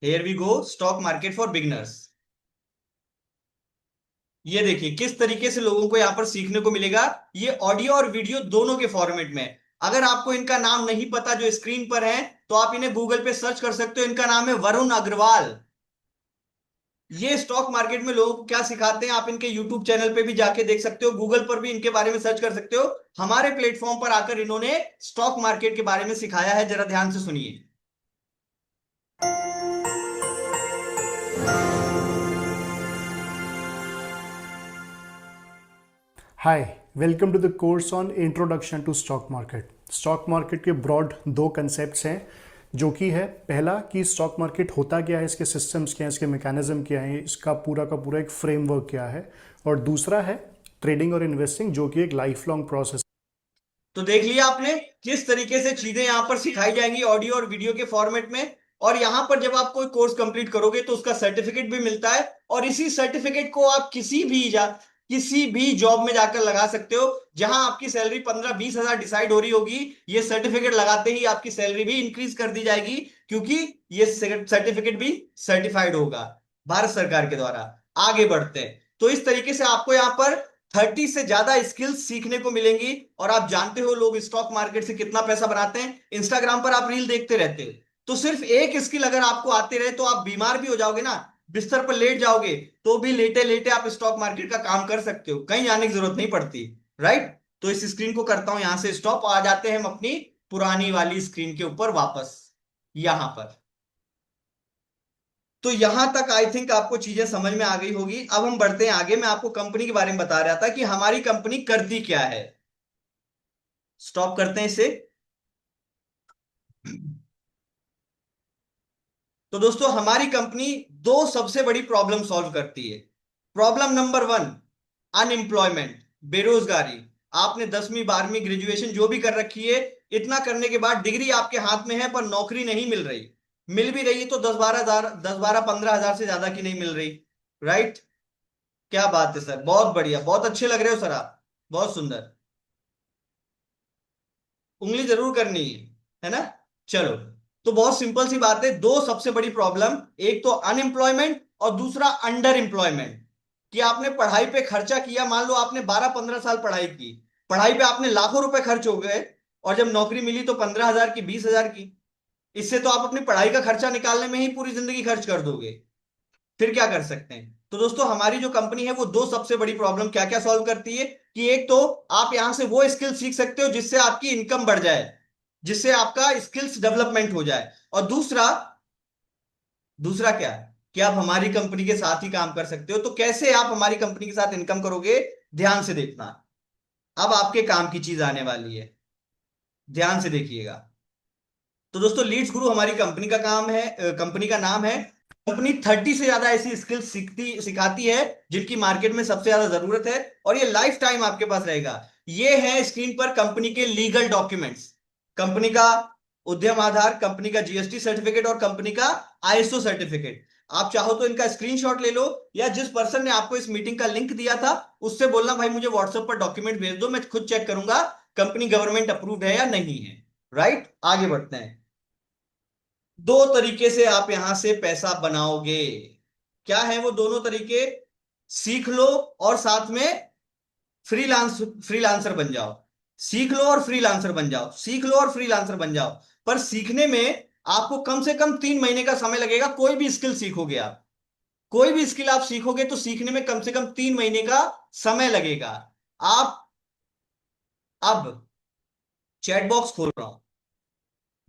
here we go, stock market for beginners. ये देखिए किस तरीके से लोगों को यहां पर सीखने को मिलेगा। ये ऑडियो और वीडियो दोनों के फॉर्मेट में। अगर आपको इनका नाम नहीं पता जो स्क्रीन पर है तो आप इन्हें गूगल पे सर्च कर सकते हो। इनका नाम है वरुण अग्रवाल। ये स्टॉक मार्केट में लोगों को क्या सिखाते हैं आप इनके यूट्यूब चैनल पे भी जाके देख सकते हो, गूगल पर भी इनके बारे में सर्च कर सकते हो। हमारे प्लेटफॉर्म पर आकर इन्होंने स्टॉक मार्केट के बारे में सिखाया है, जरा ध्यान से सुनिए। Hi, welcome to the course on Introduction to Stock Market. Stock market के ब्रॉड दो कंसेप्ट्स हैं, जो कि है पहला कि स्टॉक मार्केट होता क्या है, इसके सिस्टम्स क्या हैं, इसके मैकेनिज्म क्या हैं, इसका पूरा का पूरा एक फ्रेमवर्क क्या है, और दूसरा है ट्रेडिंग और इन्वेस्टिंग, जो कि एक लाइफ लॉन्ग प्रोसेस। तो देख लिया आपने किस तरीके से चीजें यहां पर सिखाई जाएंगी ऑडियो और वीडियो के फॉर्मेट में। और यहां पर जब आप कोई कोर्स कंप्लीट करोगे तो उसका सर्टिफिकेट भी मिलता है, और इसी सर्टिफिकेट को आप किसी भी जॉब में जाकर लगा सकते हो। जहां आपकी सैलरी 15-20 हजार डिसाइड हो रही होगी, ये सर्टिफिकेट लगाते ही आपकी सैलरी भी इंक्रीज कर दी जाएगी, क्योंकि ये सर्टिफिकेट भी सर्टिफाइड होगा भारत सरकार के द्वारा। आगे बढ़ते हैं। तो इस तरीके से आपको यहां पर 30 से ज्यादा स्किल्स सीखने को मिलेंगी। और आप जानते हो लोग स्टॉक मार्केट से कितना पैसा बनाते हैं, इंस्टाग्राम पर आप रील देखते रहते हो। तो सिर्फ एक स्किल अगर आपको आते रहे तो आप बीमार भी हो जाओगे ना, बिस्तर पर लेट जाओगे तो भी लेटे लेटे आप स्टॉक मार्केट का काम कर सकते हो, कहीं जाने की जरूरत नहीं पड़ती। राइट। तो इस स्क्रीन को करता हूं यहां से स्टॉप, आ जाते हैं हम अपनी पुरानी वाली स्क्रीन के ऊपर वापस यहां पर। तो यहां तक आई थिंक आपको चीजें समझ में आ गई होगी। अब हम बढ़ते हैं आगे। मैं आपको कंपनी के बारे में बता रहा था कि हमारी कंपनी करती क्या है। स्टॉप करते हैं इसे। तो दोस्तों हमारी कंपनी दो सबसे बड़ी प्रॉब्लम सॉल्व करती है। प्रॉब्लम नंबर 1, अनएम्प्लॉयमेंट, बेरोजगारी। आपने 10वीं 12वीं ग्रेजुएशन जो भी कर रखी है, इतना करने के बाद डिग्री आपके हाथ में है पर नौकरी नहीं मिल रही, मिल भी रही तो 10-12 15 हजार से ज्यादा की नहीं मिल रही। राइट। क्या बात है सर, बहुत बढ़िया, बहुत अच्छे लग रहे हो सर आप, बहुत सुंदर। उंगली जरूर करनी है ना। चलो। तो बहुत सिंपल सी बात है, दो सबसे बड़ी प्रॉब्लम, एक तो अनएम्प्लॉयमेंट और दूसरा अंडर एम्प्लॉयमेंट। कि आपने पढ़ाई पे खर्चा किया, मान लो आपने 12-15 साल पढ़ाई की, पढ़ाई पे आपने लाखों रुपए खर्च हो गए, और जब नौकरी मिली तो 15 हजार की, 20 हजार की। इससे तो आप अपनी पढ़ाई का खर्चा निकालने में ही पूरी जिंदगी खर्च कर दोगे। फिर क्या कर सकते हैं। तो दोस्तों हमारी जो कंपनी है वो दो सबसे बड़ी प्रॉब्लम क्या क्या सॉल्व करती है, कि एक तो आप यहां से वो स्किल सीख सकते हो जिससे आपकी इनकम बढ़ जाए, जिससे आपका स्किल्स डेवलपमेंट हो जाए। और दूसरा दूसरा क्या, कि आप हमारी कंपनी के साथ ही काम कर सकते हो। तो कैसे आप हमारी कंपनी के साथ इनकम करोगे, ध्यान से देखना। अब आपके काम की चीज आने वाली है, ध्यान से देखिएगा। तो दोस्तों लीड्स गुरु हमारी कंपनी का काम है, कंपनी का नाम है। कंपनी 30 से ज्यादा ऐसी स्किल्स सिखाती है जिनकी मार्केट में सबसे ज्यादा जरूरत है, और ये लाइफ टाइम आपके पास रहेगा। ये है स्क्रीन पर कंपनी के लीगल डॉक्यूमेंट्स, कंपनी का उद्यम आधार, कंपनी का जीएसटी सर्टिफिकेट और कंपनी का आईएसओ सर्टिफिकेट। आप चाहो तो इनका स्क्रीनशॉट ले लो, या जिस पर्सन ने आपको इस मीटिंग का लिंक दिया था उससे बोलना भाई मुझे व्हाट्सएप पर डॉक्यूमेंट भेज दो, मैं खुद चेक करूंगा कंपनी गवर्नमेंट अप्रूव्ड है या नहीं है। राइट। आगे बढ़ते हैं। दो तरीके से आप यहां से पैसा बनाओगे। क्या है वो दोनों तरीके, सीख लो और साथ में फ्रीलांसर बन जाओ। सीख लो और फ्रीलांसर बन जाओ, सीख लो और फ्रीलांसर बन जाओ। पर सीखने में आपको कम से कम 3 महीने का समय लगेगा। कोई भी स्किल सीखोगे आप, कोई भी स्किल आप सीखोगे तो सीखने में कम से कम 3 महीने का समय लगेगा। आप अब चैट बॉक्स खोल रहा हूं,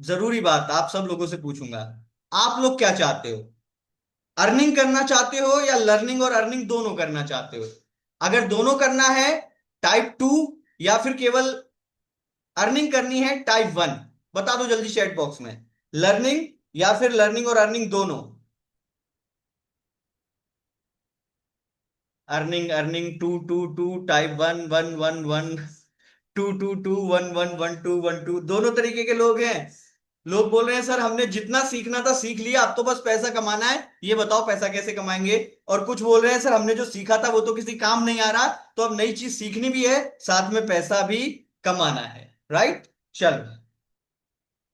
जरूरी बात आप सब लोगों से पूछूंगा, आप लोग क्या चाहते हो, अर्निंग करना चाहते हो या लर्निंग और अर्निंग दोनों करना चाहते हो। अगर दोनों करना है टाइप 2, या फिर केवल अर्निंग करनी है टाइप 1, बता दो जल्दी चैट बॉक्स में। लर्निंग या फिर लर्निंग और अर्निंग दोनों। अर्निंग अर्निंग 2 2 2, टाइप 1 1 1 1, 2 2 2, 1 1 1 2 1 2, दोनों तरीके के लोग हैं। लोग बोल रहे हैं सर हमने जितना सीखना था सीख लिया, अब तो बस पैसा कमाना है, ये बताओ पैसा कैसे कमाएंगे। और कुछ बोल रहे हैं सर हमने जो सीखा था वो तो किसी काम नहीं आ रहा, तो अब नई चीज सीखनी भी है, साथ में पैसा भी कमाना है। राइट। चल,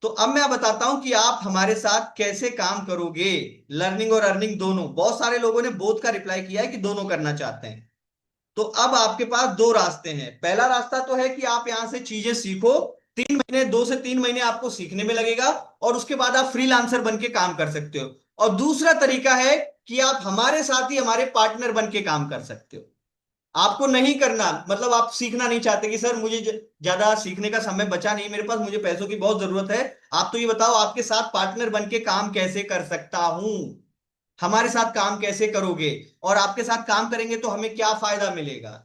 तो अब मैं बताता हूं कि आप हमारे साथ कैसे काम करोगे, लर्निंग और अर्निंग दोनों। बहुत सारे लोगों ने बोथ का रिप्लाई किया है कि दोनों करना चाहते हैं। तो अब आपके पास दो रास्ते हैं। पहला रास्ता तो है कि आप यहां से चीजें सीखो, 3 महीने, 2 से 3 महीने आपको सीखने में लगेगा, और उसके बाद आप फ्रीलांसर बन के काम कर सकते हो। और दूसरा तरीका है कि आप हमारे साथ ही हमारे पार्टनर बन के काम कर सकते हो। आपको नहीं करना, मतलब आप सीखना नहीं चाहते कि सर मुझे ज्यादा सीखने का समय बचा नहीं मेरे पास, मुझे पैसों की बहुत जरूरत है, आप तो ये बताओ आपके साथ पार्टनर बन के काम कैसे कर सकता हूं, हमारे साथ काम कैसे करोगे, और आपके साथ काम करेंगे तो हमें क्या फायदा मिलेगा।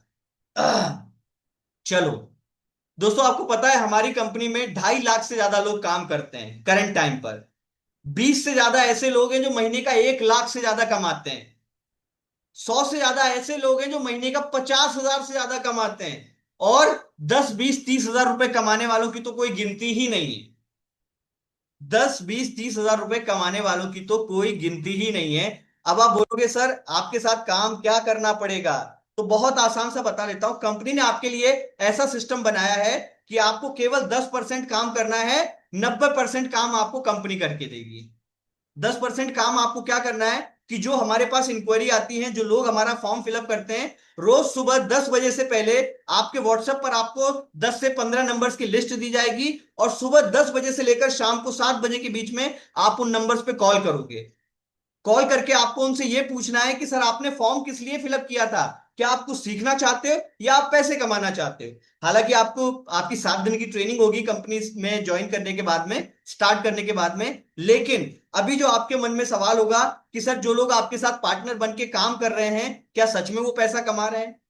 चलो दोस्तों, आपको पता है हमारी कंपनी में 2.5 लाख से ज्यादा लोग काम करते हैं करंट टाइम पर। 20 से ज्यादा ऐसे लोग हैं जो महीने का 1 लाख से ज्यादा कमाते हैं। 100 से ज्यादा ऐसे लोग हैं जो महीने का 50,000 से ज्यादा कमाते हैं, और 10, 20, 30 हजार रुपए कमाने वालों की तो कोई गिनती ही नहीं है। 10, 20, 30 हजार रुपए कमाने वालों की तो कोई गिनती ही नहीं है। अब आप बोलोगे सर आपके साथ काम क्या करना पड़ेगा, तो बहुत आसान सा बता देता हूं। कंपनी ने आपके लिए ऐसा सिस्टम बनाया है कि आपको केवल 10% काम करना है, 90% काम आपको कंपनी करके देगी। 10% काम आपको क्या करना है कि जो हमारे पास इंक्वायरी आती है, जो लोग हमारा फॉर्म फिलअप करते हैं, रोज सुबह 10 बजे से पहले आपके व्हाट्सएप पर आपको 10 से 15 नंबर्स की लिस्ट दी जाएगी, और सुबह 10 बजे से लेकर शाम को 7 बजे के बीच में आप उन नंबर्स पे कॉल करोगे। कॉल करके आपको उनसे यह पूछना है कि सर आपने फॉर्म किस लिए फिलअप किया था, क्या आप कुछ सीखना चाहते हो या आप पैसे कमाना चाहते हो। हालांकि आपको आपकी 7 दिन की ट्रेनिंग होगी कंपनी में ज्वाइन करने के बाद में, स्टार्ट करने के बाद में। लेकिन अभी जो आपके मन में सवाल होगा कि सर जो लोग आपके साथ पार्टनर बन के काम कर रहे हैं, क्या सच में वो पैसा कमा रहे हैं।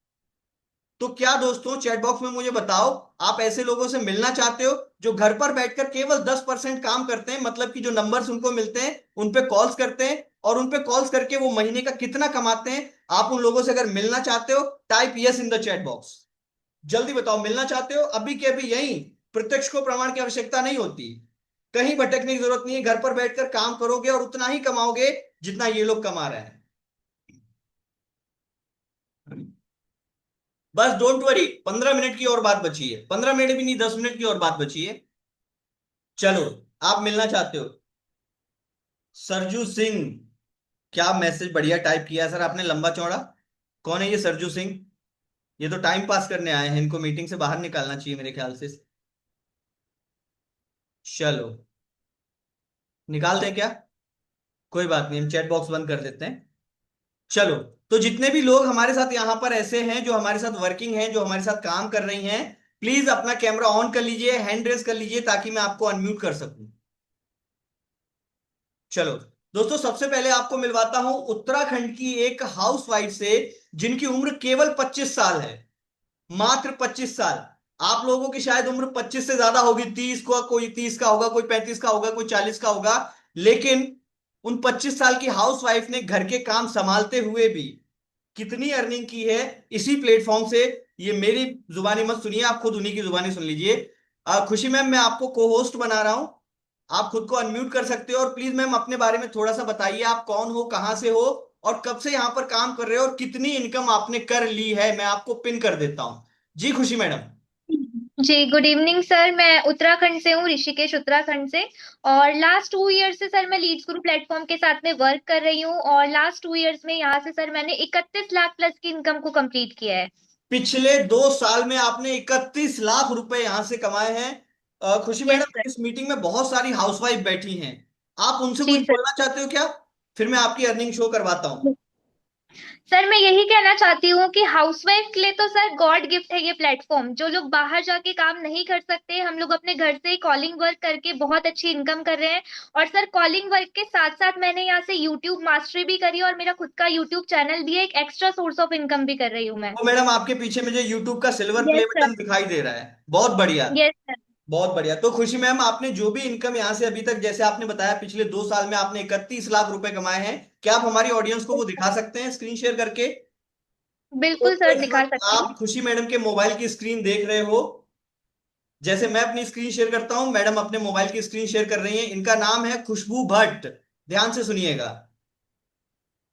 तो क्या दोस्तों चैट बॉक्स में मुझे बताओ, आप ऐसे लोगों से मिलना चाहते हो जो घर पर बैठकर केवल 10% काम करते हैं, मतलब कि जो नंबर्स उनको मिलते हैं उन पे कॉल्स करते हैं, और उन पे कॉल्स करके वो महीने का कितना कमाते हैं। आप उन लोगों से अगर मिलना चाहते हो, type yes in the chat box. जल्दी बताओ मिलना चाहते हो, अभी के अभी यही। प्रत्यक्ष को प्रमाण की आवश्यकता नहीं होती, कहीं भटकने की जरूरत नहीं है, घर पर बैठकर काम करोगे और उतना ही कमाओगे जितना ये लोग कमा रहे हैं। बस डोंट वरी, 15 मिनट की और बात बची है, 15 मिनट भी नहीं, 10 मिनट की और बात बची है। चलो, आप मिलना चाहते हो। सरजू सिंह, क्या मैसेज बढ़िया टाइप किया है सर आपने, लंबा चौड़ा। कौन है ये सरजू सिंह? ये तो टाइम पास करने आए हैं, इनको मीटिंग से बाहर निकालना चाहिए मेरे ख्याल से। चलो, निकाल दें क्या? कोई बात नहीं, हम चैट बॉक्स बंद कर देते हैं। चलो, तो जितने भी लोग हमारे साथ यहां पर ऐसे हैं, जो हमारे साथ वर्किंग हैं, जो हमारे साथ काम कर रही हैं, प्लीज अपना कैमरा ऑन कर लीजिए, हैंड रेस कर लीजिए, ताकि मैं आपको अनम्यूट कर सकूं। चलो दोस्तों, सबसे पहले आपको मिलवाता हूं उत्तराखंड की एक हाउसवाइफ से, जिनकी उम्र केवल 25 साल है, मात्र 25 साल। आप लोगों की शायद उम्र 25 से ज्यादा होगी, 30 का, कोई 30 का होगा, कोई 35 का होगा, कोई 40 का होगा। लेकिन उन 25 साल की हाउसवाइफ ने घर के काम संभालते हुए भी कितनी अर्निंग की है इसी प्लेटफॉर्म से, ये मेरी जुबानी मत सुनिए, आप खुद उन्हीं की जुबानी सुन लीजिए। खुशी मैम, मैं आपको को होस्ट बना रहा हूं, आप खुद को अनम्यूट कर सकते हो, और प्लीज मैम अपने बारे में थोड़ा सा बताइए, आप कौन हो, कहां से हो, और कब से यहां पर काम कर रहे हो, और कितनी इनकम आपने कर ली है। मैं आपको पिन कर देता हूं। जी खुशी मैडम। जी गुड इवनिंग सर। मैं उत्तराखंड से हूँ, ऋषिकेश उत्तराखंड से। और लास्ट 2 इयर्स से सर मैं लीड्स गुरु प्लेटफॉर्म के साथ में वर्क कर रही हूँ, और लास्ट 2 इयर्स में यहाँ से सर मैंने 31 लाख प्लस की इनकम को कंप्लीट किया है। पिछले 2 साल में आपने 31 लाख रुपए यहां से कमाए हैं। खुशी यस मैडम, सर। इस मीटिंग में बहुत सारी हाउसवाइफ बैठी हैं, आप उनसे जी कुछ सर। बोलना चाहते हो क्या? फिर मैं आपकी अर्निंग शो करवाता हूं। सर मैं यही कहना चाहती हूँ कि हाउसवाइफ के लिए तो सर गॉड गिफ्ट है ये प्लेटफॉर्म। जो लोग बाहर जाके काम नहीं कर सकते, हम लोग अपने घर से ही कॉलिंग वर्क करके बहुत अच्छी इनकम कर रहे हैं। और सर कॉलिंग वर्क के साथ साथ मैंने यहाँ से यूट्यूब मास्टरी भी करी, और मेरा खुद का यूट्यूब चैनल भी है, एक एक्स्ट्रा सोर्स ऑफ इनकम भी कर रही हूँ मैं। तो मैडम आपके पीछे मुझे यूट्यूब का silver play yes sir. Button दिखाई दे रहा है, बहुत बढ़िया। Yes sir. बहुत बढ़िया। तो खुशी मैम, आपने जो भी इनकम यहाँ से अभी तक, जैसे आपने बताया पिछले 2 साल में आपने 31 लाख रुपए कमाए हैं, क्या आप हमारी ऑडियंस को वो दिखा सकते हैं स्क्रीन शेयर करके? तो बिल्कुल सर, इस दिखा वक्त सकती हूँ। आप खुशी मैडम के मोबाइल की स्क्रीन देख रहे हो, जैसे मैं अपनी स्क्रीन शेयर करता हूं, मैडम अपने मोबाइल की स्क्रीन शेयर कर रही हैं। इनका नाम है खुशबू भट्ट, ध्यान से सुनिएगा।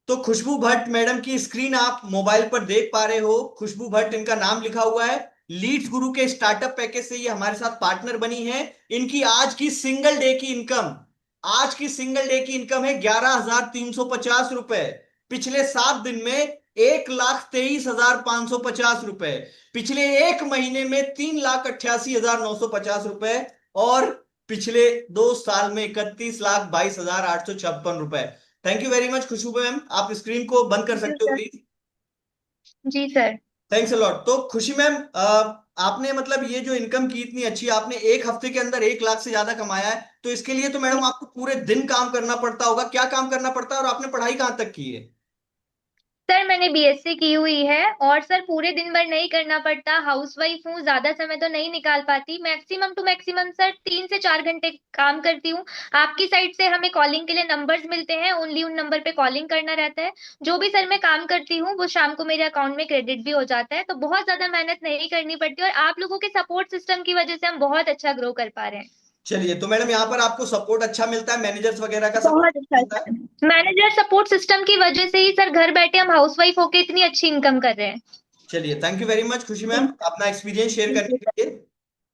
तो खुशबू भट्ट मैडम की स्क्रीन आप मोबाइल पर देख पा रहे हो, खुशबू भट्ट इनका नाम लिखा हुआ है। लीड्स गुरु के स्टार्टअप पैकेज से ये हमारे साथ पार्टनर बनी है। इनकी आज की सिंगल डे की इनकम, आज की सिंगल डे की इनकम है 11,350 रुपए। पिछले 7 दिन में 1,23,550 रुपए। पिछले एक महीने में 3,88,950 रुपए। और पिछले 2 साल में 31,22,856 रुपए। Thank you very much Khushboo ma'am, आप स्क्रीन को बंद कर थैंक यू सकते हो सर। प्लीज। जी सर। Thanks a lot. तो खुशी मैम, आपने मतलब ये जो इनकम की इतनी अच्छी, आपने एक हफ्ते के अंदर 1 लाख से ज्यादा कमाया है, तो इसके लिए तो मैडम आपको पूरे दिन काम करना पड़ता होगा, क्या काम करना पड़ता है, और आपने पढ़ाई कहाँ तक की है? सर मैंने बीएससी की हुई है और सर पूरे दिन भर नहीं करना पड़ता, हाउसवाइफ हूँ, ज्यादा समय तो नहीं निकाल पाती, मैक्सिमम टू मैक्सिमम सर 3 से 4 घंटे काम करती हूँ। आपकी साइड से हमें कॉलिंग के लिए नंबर्स मिलते हैं, ओनली उन नंबर पे कॉलिंग करना रहता है। जो भी सर मैं काम करती हूँ वो शाम को मेरे अकाउंट में क्रेडिट भी हो जाता है, तो बहुत ज्यादा मेहनत नहीं करनी पड़ती और आप लोगों के सपोर्ट सिस्टम की वजह से हम बहुत अच्छा ग्रो कर पा रहे हैं। चलिए, तो मैडम यहाँ पर आपको सपोर्ट अच्छा मिलता है, मैनेजर्स वगैरह का बहुत सपोर्ट अच्छा मिलता है। मैनेजर सपोर्ट सिस्टम की वजह से ही सर घर बैठे हम हाउसवाइफ होके इतनी अच्छी इनकम कर रहे हैं। चलिए, थैंक यू वेरी मच खुशी मैम, अपना एक्सपीरियंस शेयर करने के लिए।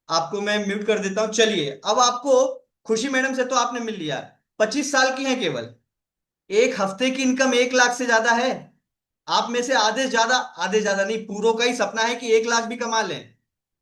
आपको मैं म्यूट कर देता हूँ। चलिए, अब आपको खुशी मैडम से तो आपने मिल लिया, 25 साल की हैं केवल, एक हफ्ते की इनकम 1 लाख से ज्यादा है। आप में से आधे ज्यादा नहीं, पूरों का ही सपना है कि 1 लाख भी कमा लें।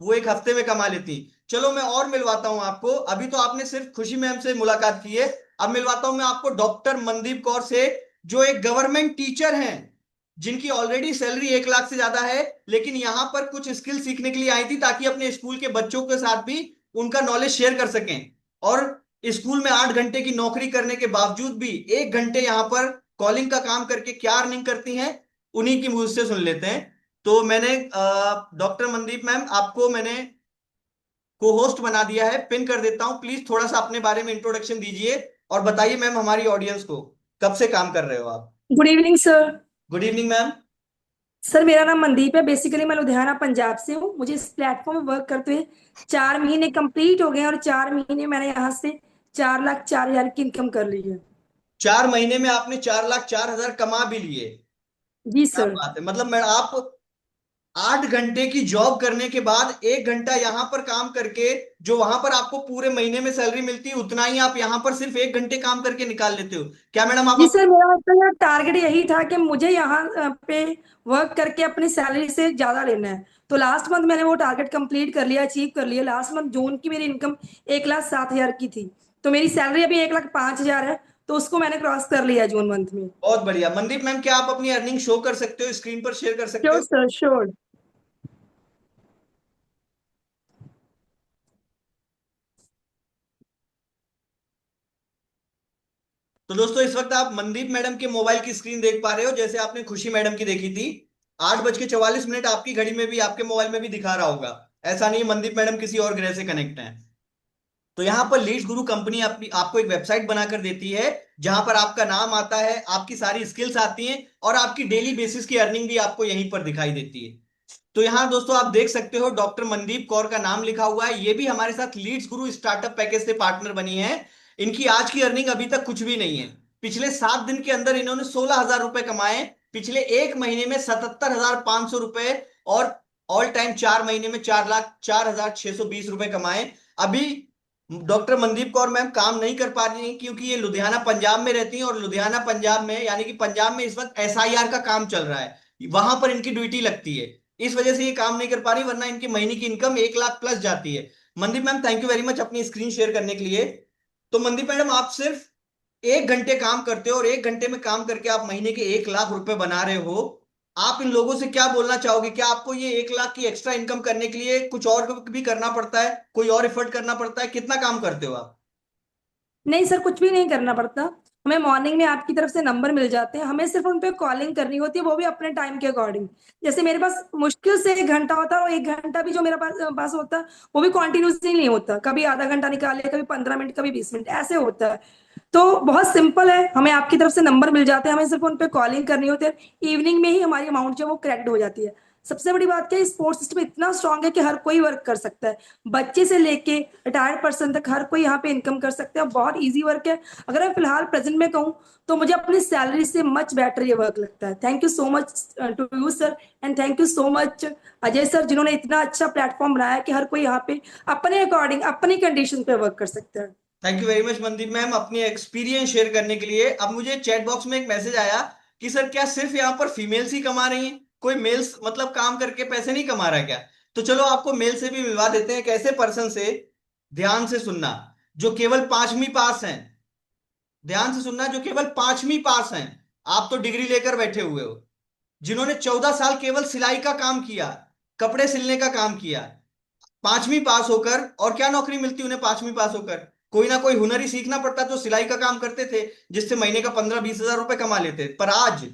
वो एक हफ्ते में कमा लेती। चलो मैं और मिलवाता हूं आपको, अभी तो आपने सिर्फ खुशी मैम से मुलाकात की है। अब मिलवाता हूं मैं आपको डॉक्टर मनदीप कौर से, जो एक गवर्नमेंट टीचर हैं, जिनकी ऑलरेडी सैलरी 1 लाख से ज्यादा है, लेकिन यहां पर कुछ स्किल सीखने के लिए आई थी ताकि अपने स्कूल के बच्चों के साथ भी उनका नॉलेज शेयर कर सकें। और स्कूल में 8 घंटे की नौकरी करने के बावजूद भी 1 घंटे यहां पर कॉलिंग का काम करके क्या अर्निंग करती हैं, उन्हीं की मुझसे सुन लेते हैं। तो मैंने डॉक्टर मनदीप मैम, आपको मैंने को होस्ट बना दिया है, पिन कर देता हूं। प्लीज थोड़ा सा अपने बारे में इंट्रोडक्शन दीजिए और बताइए मैम हमारी ऑडियंस को, कब से काम कर रहे हो आप। Good evening sir. Good evening ma'am. Sir मेरा नाम मनदीप है, बेसिकली मैं लुधियाना पंजाब से हूँ। मुझे इस प्लेटफॉर्म में वर्क करते हुए 4 महीने कंप्लीट हो गए और 4 महीने मैंने यहाँ से 4,04,000 की इनकम कर ली है। 4 महीने में आपने 4,04,000 कमा भी लिए। जी क्या सर। बात है, मतलब मैं आप 8 घंटे की जॉब करने के बाद 1 घंटा यहां पर काम करके, जो वहां पर आपको पूरे महीने में सैलरी मिलती है उतना ही आप यहां पर सिर्फ 1 घंटे काम करके निकाल लेते हो। क्या मैडम आप जी सर, मेरा मतलब टारगेट यही था कि मुझे यहाँ पे वर्क करके अपनी सैलरी से ज्यादा लेना है। तो लास्ट मंथ मैंने वो टारगेट कंप्लीट कर लिया, अचीव कर लिया। लास्ट मंथ जून की मेरी इनकम 1,07,000 की थी, तो मेरी सैलरी अभी 1,05,000 है, तो उसको मैंने क्रॉस कर लिया जून मंथ में। बहुत बढ़िया। मनदीप मैम, क्या आप अपनी अर्निंग शो कर सकते हो, स्क्रीन पर शेयर कर सकते श्योर हो। Sir, sure. तो दोस्तों, इस वक्त आप मनदीप मैडम के मोबाइल की स्क्रीन देख पा रहे हो, जैसे आपने खुशी मैडम की देखी थी। 8:44 आपकी घड़ी में भी, आपके मोबाइल में भी दिखा रहा होगा। ऐसा नहीं है मनदीप मैडम किसी और ग्रह से कनेक्ट है। तो यहाँ पर लीड्स गुरु कंपनी अपनी आपको एक वेबसाइट बनाकर देती है, जहां पर आपका नाम आता है, आपकी सारी स्किल्स आती हैं और आपकी डेली बेसिस की अर्निंग भी आपको यहीं पर दिखाई देती है। तो यहाँ दोस्तों आप देख सकते हो, डॉक्टर मनदीप कौर का नाम लिखा हुआ है। ये भी हमारे साथ लीड्स गुरु स्टार्टअप पैकेज से पार्टनर बनी है। इनकी आज की अर्निंग अभी तक कुछ भी नहीं है। पिछले 7 दिन के अंदर इन्होंने 16,000 रुपए कमाए, पिछले एक महीने में 77,500 रुपए, और ऑल टाइम 4 महीने में 4,04,620 रुपए कमाए। अभी डॉक्टर मनदीप कौर मैम काम नहीं कर पा रही हैं, क्योंकि ये लुधियाना पंजाब में रहती हैं, और लुधियाना पंजाब में यानी कि पंजाब में इस वक्त एसआईआर का काम चल रहा है, वहां पर इनकी ड्यूटी लगती है। इस वजह से ये काम नहीं कर पा रही, वरना इनकी महीने की इनकम 1 लाख प्लस जाती है। Mandeep ma'am, thank you very much अपनी स्क्रीन शेयर करने के लिए। तो मनदीप मैडम, आप सिर्फ 1 घंटे काम करते हो और 1 घंटे में काम करके आप महीने के 1 लाख रुपए बना रहे हो। आप इन लोगों से क्या बोलना चाहोगे? क्या आपको ये 1 लाख की एक्स्ट्रा इनकम करने के लिए कुछ और भी करना पड़ता है, कोई और एफर्ट करना पड़ता है? कितना काम करते हो आप? नहीं सर, कुछ भी नहीं करना पड़ता। हमें मॉर्निंग में आपकी तरफ से नंबर मिल जाते हैं, हमें सिर्फ उन पे कॉलिंग करनी होती है, वो भी अपने टाइम के अकॉर्डिंग। जैसे मेरे पास मुश्किल से 1 घंटा होता है, और 1 घंटा भी जो मेरे पास होता है वो भी कॉन्टिन्यूसली नहीं होता। कभी आधा घंटा निकाले, कभी 15 मिनट, कभी 20 मिनट, ऐसे होता है। तो बहुत सिंपल है, हमें आपकी तरफ से नंबर मिल जाते हैं, हमें सिर्फ उन पे कॉलिंग करनी होती है। इवनिंग में ही हमारी अमाउंट जो है वो क्रेडिट हो जाती है। सबसे बड़ी बात क्या है, स्पोर्ट्स सिस्टम इतना स्ट्रांग है कि हर कोई वर्क कर सकता है, बच्चे से लेके रिटायर्ड पर्सन तक हर कोई यहाँ पे इनकम कर सकता है। बहुत इजी वर्क है। अगर मैं फिलहाल प्रेजेंट में कहूँ तो मुझे अपनी सैलरी से मच बेटर ये वर्क लगता है। Thank you so much to you sir, and thank you so much Ajay sir, जिन्होंने इतना अच्छा प्लेटफॉर्म बनाया कि हर कोई यहाँ पे अपने अकॉर्डिंग अपनी कंडीशन पे वर्क कर सकता है। Thank you very much Mandeep ma'am अपनी एक्सपीरियंस शेयर करने के लिए। अब मुझे चैट बॉक्स में एक मैसेज आया कि सर क्या सिर्फ यहाँ पर फीमेल्स ही कमा रही हैं, कोई मेल्स मतलब काम करके पैसे नहीं कमा रहा है क्या? तो चलो आपको मेल से भी मिलवा देते हैं एक ऐसे पर्सन से। ध्यान से सुनना, जो केवल 5वीं पास हैं। ध्यान से सुनना, जो केवल 5वीं पास हैं। आप तो डिग्री लेकर बैठे हुए हो। जिन्होंने 14 साल केवल सिलाई का काम किया, कपड़े सिलने का काम किया, 5वीं पास होकर। और क्या नौकरी मिलती उन्हें 5वीं पास होकर? कोई ना कोई हुनर ही सीखना पड़ता। तो सिलाई का काम करते थे, जिससे महीने का 15-20 हजार रुपए कमा लेते। पर आज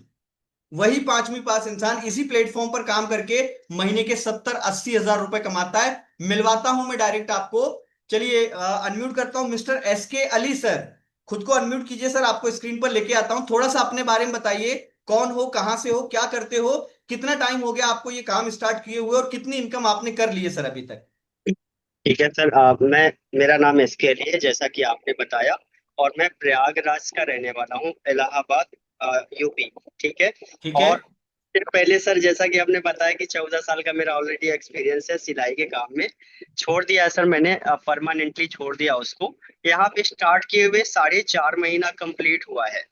वही पांचवी पास इंसान इसी प्लेटफॉर्म पर काम करके महीने के 70-80 हजार रुपए कमाता है। मिलवाता हूं मैं डायरेक्ट आपको। चलिए अनम्यूट करता हूं मिस्टर एस के अली सर। खुद को अनम्यूट कीजिए सर, आपको स्क्रीन पर लेके आता हूं। थोड़ा सा अपने बारे में बताइए, कौन हो, कहां से हो, क्या करते हो, कितना टाइम हो गया आपको ये काम स्टार्ट किए हुए और कितनी इनकम आपने कर ली है सर अभी तक। ठीक है सर। मैं मेरा नाम एसके अली है, जैसा कि आपने बताया, और मैं प्रयागराज का रहने वाला हूँ, इलाहाबाद, यूपी। ठीक है। ठीक है। और फिर पहले सर, जैसा कि आपने बताया कि 14 साल का मेरा ऑलरेडी एक्सपीरियंस है सिलाई के काम में। छोड़ दिया है सर मैंने, परमानेंटली छोड़ दिया उसको। यहाँ पे स्टार्ट किए हुए 4.5 महीना कंप्लीट हुआ है।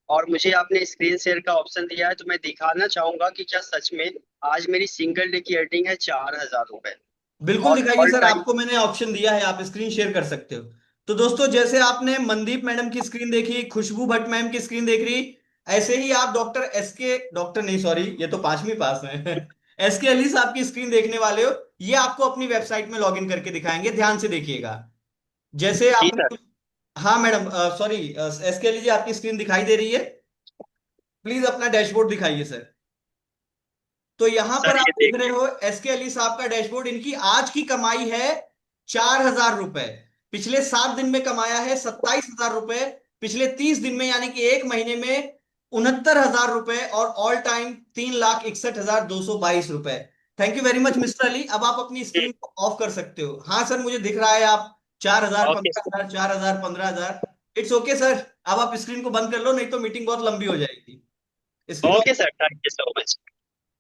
और मुझे आपने स्क्रीन शेयर का ऑप्शन दिया है, तो मैं दिखाना चाहूंगा कि क्या सच में आज मेरी सिंगल डे की अर्निंग है 4,000 रुपए। बिल्कुल और दिखाइए ऑल सर, टाइम। आपको मैंने ऑप्शन दिया है, आप स्क्रीन शेयर कर सकते हो। तो दोस्तों, जैसे आपने मनदीप मैडम की स्क्रीन देखी, खुशबू भट्ट मैम की स्क्रीन देख रही, ऐसे ही आप डॉक्टर एस के, डॉक्टर नहीं सॉरी, ये तो पांचवी पास है एस के अली साहब की स्क्रीन देखने वाले हो। ये आपको अपनी वेबसाइट में लॉगिन करके दिखाएंगे, ध्यान से देखिएगा। जैसे जी सर। आपने, हाँ मैडम सॉरी, एस के अली जी आपकी स्क्रीन दिखाई दे रही है? प्लीज अपना डैशबोर्ड दिखाइए सर। तो यहां पर सर आप ये देख रहे देखिए। हो एसके अली साहब का डैशबोर्ड। इनकी आज की कमाई है 4,000 रुपए। पिछले 7 दिन में कमाया है 27,000 रुपए। पिछले 30 दिन में यानी कि एक महीने में 69,000 रुपए। और ऑल टाइम 3,61,222 रुपए। Thank you very much mister Ali. अब आप अपनी स्क्रीन को ऑफ कर सकते हो। हाँ सर, मुझे दिख रहा है आप 4,000, ओके 15,000, 4,000, 15,000। It's okay sir. अब आप स्क्रीन को बंद कर लो, नहीं तो मीटिंग बहुत लंबी हो जाएगी। Screen off. Okay sir, thank you so much. ठीक।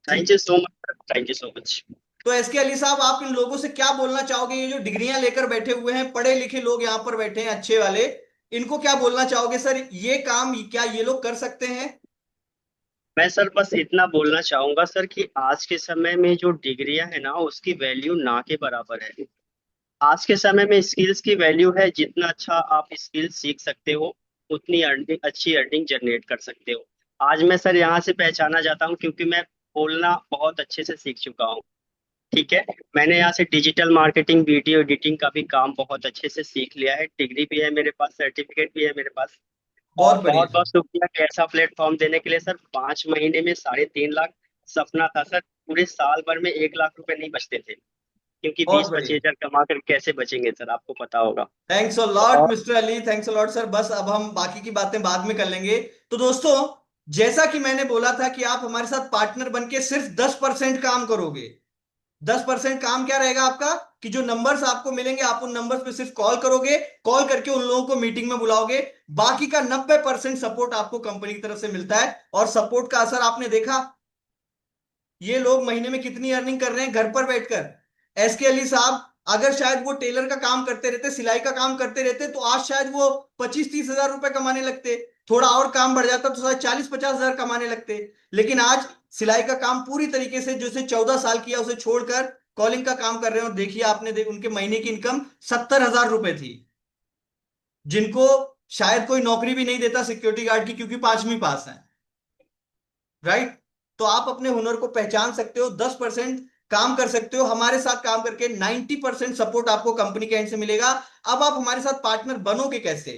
Thank you so much, thank you so much. तो एसके अली साहब, आप इन लोगों से क्या बोलना चाहोगे? ये जो डिग्रियां लेकर बैठे हुए हैं, पढ़े लिखे लोग यहाँ पर बैठे हैं अच्छे वाले, इनको क्या बोलना चाहोगे सर? ये काम क्या ये लोग कर सकते हैं? मैं सर बस इतना बोलना चाहूंगा सर कि आज के समय में जो डिग्रियां है ना, उसकी वैल्यू ना के बराबर है। आज के समय में स्किल्स की वैल्यू है। जितना अच्छा आप स्किल सीख सकते हो, उतनी अर्निंग, अच्छी अर्निंग जनरेट कर सकते हो। आज मैं सर यहाँ से पहचाना जाता हूँ क्योंकि मैं बोलना बहुत अच्छे से सीख चुका हूँ। ठीक है। मैंने यहाँ से डिजिटल मार्केटिंग, वीडियो एडिटिंग का भी काम बहुत अच्छे से सीख लिया है। डिग्री भी है मेरे पास, सर्टिफिकेट भी है मेरे पास। और बहुत बहुत बढ़िया। बहुत शुक्रिया कि ऐसा प्लेटफॉर्म देने के लिए सर। 5 महीने में 3.5 लाख सपना था सर। पूरे साल भर में 1 लाख रुपए नहीं बचते थे, क्योंकि बहुत 20-25 बढ़िया। हजार कमा कर कैसे बचेंगे सर, आपको पता होगा। थैंक्स अ लॉट और mister Ali, thanks a lot sir. बस अब हम बाकी की बातें बाद में कर लेंगे। तो दोस्तों, जैसा कि मैंने बोला था कि आप हमारे साथ पार्टनर बन के सिर्फ 10% काम करोगे। 10% काम क्या रहेगा आपका? कि जो नंबर्स आपको मिलेंगे, आप उन नंबर्स पे सिर्फ कॉल करोगे, कॉल करके उन लोगों को मीटिंग में बुलाओगे। बाकी का 90% सपोर्ट आपको कंपनी की तरफ से मिलता है। और सपोर्ट का असर आपने देखा, ये लोग महीने में कितनी अर्निंग कर रहे हैं घर पर बैठकर। एसके अली साहब, अगर शायद वो टेलर का काम करते रहते, सिलाई का काम करते रहते, तो आज शायद वो 25-30 हजार रुपए कमाने लगते। थोड़ा और काम बढ़ जाता तो शायद 40-50 हजार कमाने लगते। लेकिन आज सिलाई का काम पूरी तरीके से, जैसे 14 साल किया उसे छोड़कर कॉलिंग का काम कर रहे हैं। और देखिए आपने उनके महीने की इनकम 70,000 रुपए थी, जिनको शायद कोई नौकरी भी नहीं देता सिक्योरिटी गार्ड की, क्योंकि पांचवी पास है। राइट? तो आप अपने हुनर को पहचान सकते हो, 10% काम कर सकते हो। हमारे साथ काम करके 90% सपोर्ट आपको कंपनी के एंड से मिलेगा। अब आप हमारे साथ पार्टनर बनोगे कैसे?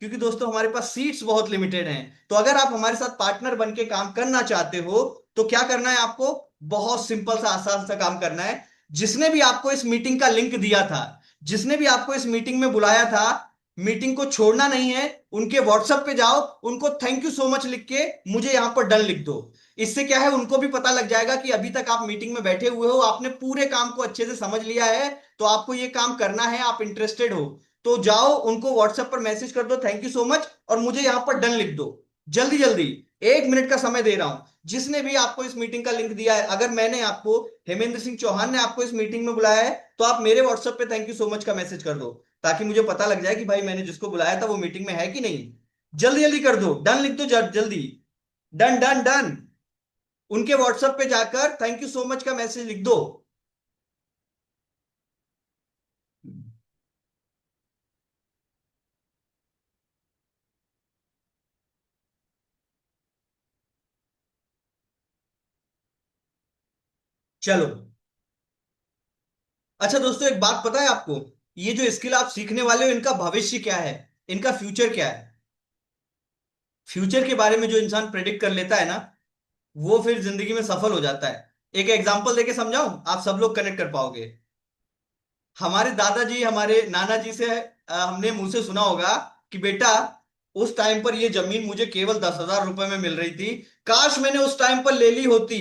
क्योंकि दोस्तों, हमारे पास सीट्स बहुत लिमिटेड हैं। तो अगर आप हमारे साथ पार्टनर बन के काम करना चाहते हो, तो क्या करना है आपको? बहुत सिंपल सा आसान सा काम करना है। जिसने भी आपको इस मीटिंग का लिंक दिया था, जिसने भी आपको इस मीटिंग में बुलाया था, मीटिंग को छोड़ना नहीं है। उनके व्हाट्सएप पे जाओ, उनको थैंक यू सो मच लिख के मुझे यहां पर डन लिख दो। इससे क्या है, उनको भी पता लग जाएगा कि अभी तक आप मीटिंग में बैठे हुए हो, आपने पूरे काम को अच्छे से समझ लिया है, तो आपको ये काम करना है, आप इंटरेस्टेड हो। तो जाओ, उनको व्हाट्सएप पर मैसेज कर दो थैंक यू सो मच, और मुझे यहां पर डन लिख दो। जल्दी जल्दी, 1 मिनट का समय दे रहा हूं। जिसने भी आपको इस मीटिंग का लिंक दिया है, अगर मैंने आपको, हेमेंद्र सिंह चौहान ने आपको इस मीटिंग में बुलाया है, तो आप मेरे व्हाट्सएप पे थैंक यू सो मच का मैसेज कर दो, ताकि मुझे पता लग जाए कि भाई मैंने जिसको बुलाया था वो मीटिंग में है कि नहीं। जल्दी जल्दी कर दो, डन लिख दो जल्दी। Done done done. उनके व्हाट्सएप पे जाकर थैंक यू सो मच का मैसेज लिख दो। चलो। अच्छा दोस्तों, एक बात पता है आपको? ये जो स्किल आप सीखने वाले हो, इनका भविष्य क्या है, इनका फ्यूचर क्या है? फ्यूचर के बारे में जो इंसान प्रेडिक्ट कर लेता है ना, वो फिर जिंदगी में सफल हो जाता है। एक एग्जांपल देके समझाऊं, आप सब लोग कनेक्ट कर पाओगे। हमारे दादाजी हमारे नाना जी से हमने मुंह से सुना होगा कि बेटा उस टाइम पर ये जमीन मुझे केवल 10,000 रुपए में मिल रही थी, काश मैंने उस टाइम पर ले ली होती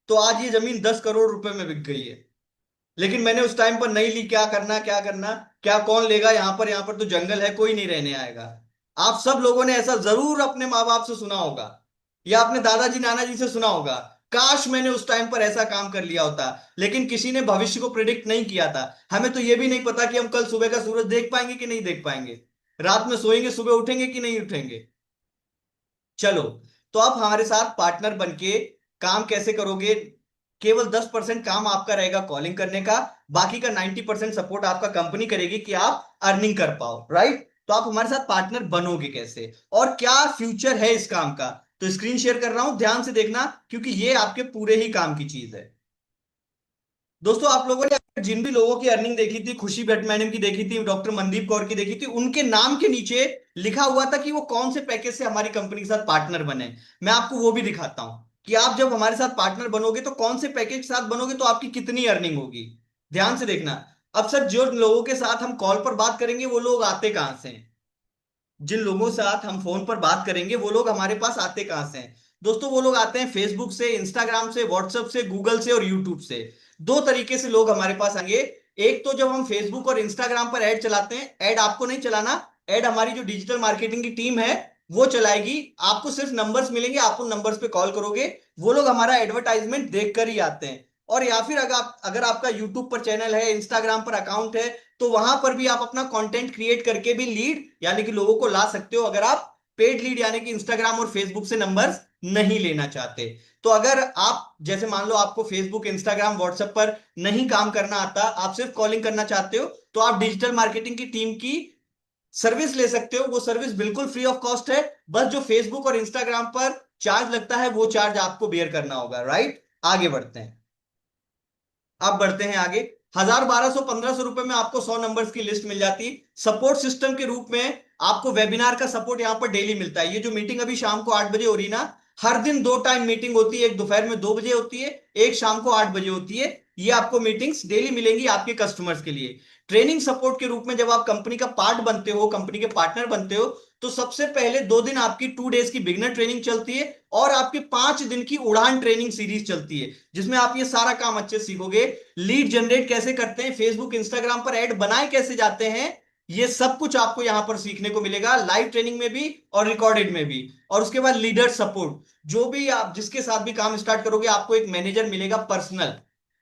तो आज ये जमीन 10 करोड़ रुपए में बिक गई है। लेकिन मैंने उस टाइम पर नहीं ली, क्या करना क्या करना, क्या कौन लेगा, यहाँ पर तो जंगल है, कोई नहीं रहने आएगा। आप सब लोगों ने ऐसा जरूर अपने माँ बाप से सुना होगा या अपने दादाजी नाना जी से सुना होगा, काश मैंने उस टाइम पर ऐसा काम कर लिया होता। लेकिन किसी ने भविष्य को प्रिडिक्ट नहीं किया था। हमें तो यह भी नहीं पता कि हम कल सुबह का सूरज देख पाएंगे कि नहीं देख पाएंगे, रात में सोएंगे सुबह उठेंगे कि नहीं उठेंगे। चलो, तो आप हमारे साथ पार्टनर बनके काम कैसे करोगे? केवल 10% काम आपका रहेगा कॉलिंग करने का, बाकी का 90% सपोर्ट आपका कंपनी करेगी कि आप अर्निंग कर पाओ, राइट? तो आप हमारे साथ पार्टनर बनोगे कैसे और क्या फ्यूचर है इस काम का? तो स्क्रीन शेयर कर रहा हूं, ध्यान से देखना, क्योंकि ये आपके पूरे ही काम की चीज है। दोस्तों, आप लोगों ने जिन भी लोगों की अर्निंग देखी थी, खुशी भट्ट मैडम की देखी थी, डॉक्टर मनदीप कौर की देखी थी, उनके नाम के नीचे लिखा हुआ था कि वो कौन से पैकेज से हमारी कंपनी के साथ पार्टनर बने। मैं आपको वो भी दिखाता हूं कि आप जब हमारे साथ पार्टनर बनोगे तो कौन से पैकेज के साथ बनोगे तो आपकी कितनी अर्निंग होगी। ध्यान से देखना। अब सर, जो लोगों के साथ हम कॉल पर बात करेंगे वो लोग आते कहां से हैं? जिन लोगों से साथ हम फोन पर बात करेंगे वो लोग हमारे पास आते कहां से हैं? दोस्तों, वो लोग आते हैं फेसबुक से, इंस्टाग्राम से, व्हाट्सएप से, गूगल से और यूट्यूब से। दो तरीके से लोग हमारे पास आएंगे। एक तो जब हम फेसबुक और इंस्टाग्राम पर ऐड चलाते हैं, ऐड आपको नहीं चलाना, ऐड हमारी जो डिजिटल मार्केटिंग की टीम है वो चलाएगी। आपको सिर्फ नंबर्स मिलेंगे, आप उन नंबर्स पे कॉल करोगे, वो लोग हमारा एडवर्टाइजमेंट देखकर ही आते हैं। और या फिर अगर आपका यूट्यूब पर चैनल है, इंस्टाग्राम पर अकाउंट है, तो वहां पर भी आप अपना कंटेंट क्रिएट करके भी लीड यानी कि लोगों को ला सकते हो, अगर आप पेड लीड यानी कि इंस्टाग्राम और फेसबुक से नंबर्स नहीं लेना चाहते। तो अगर आप जैसे मान लो आपको फेसबुक, इंस्टाग्राम, व्हाट्सएप पर नहीं काम करना आता, आप सिर्फ कॉलिंग करना चाहते हो, तो आप डिजिटल मार्केटिंग की टीम की सर्विस ले सकते हो। वो सर्विस बिल्कुल फ्री ऑफ कॉस्ट है, बस जो फेसबुक और इंस्टाग्राम पर चार्ज लगता है वो चार्ज आपको बेयर करना होगा, राइट? आगे बढ़ते हैं। अब बढ़ते हैं आगे। 1000, 1200, 1500 रुपए में आपको 100 नंबर्स की लिस्ट मिल जाती। सपोर्ट सिस्टम के रूप में आपको वेबिनार का सपोर्ट यहां पर डेली मिलता है। ये जो मीटिंग अभी शाम को 8 बजे हो रही ना, हर दिन 2 टाइम मीटिंग होती है, एक दोपहर में 2 बजे होती है, एक शाम को 8 बजे होती है। ये आपको मीटिंग्स डेली मिलेंगी आपके कस्टमर्स के लिए। ट्रेनिंग सपोर्ट के रूप में जब आप कंपनी का पार्ट बनते हो, कंपनी के पार्टनर बनते हो, तो सबसे पहले 2 दिन आपकी 2 डेज की बिगिनर ट्रेनिंग चलती है और आपकी 5 दिन की उड़ान ट्रेनिंग सीरीज चलती है, जिसमें आप ये सारा काम अच्छे सीखोगे। लीड जनरेट कैसे करते हैं, फेसबुक, इंस्टाग्राम पर ऐड बनाए कैसे जाते हैं, ये सब कुछ आपको यहां पर सीखने को मिलेगा, लाइव ट्रेनिंग में भी और रिकॉर्डेड में भी। और उसके बाद लीडर सपोर्ट, जो भी आप जिसके साथ भी काम स्टार्ट करोगे, आपको एक मैनेजर मिलेगा पर्सनल,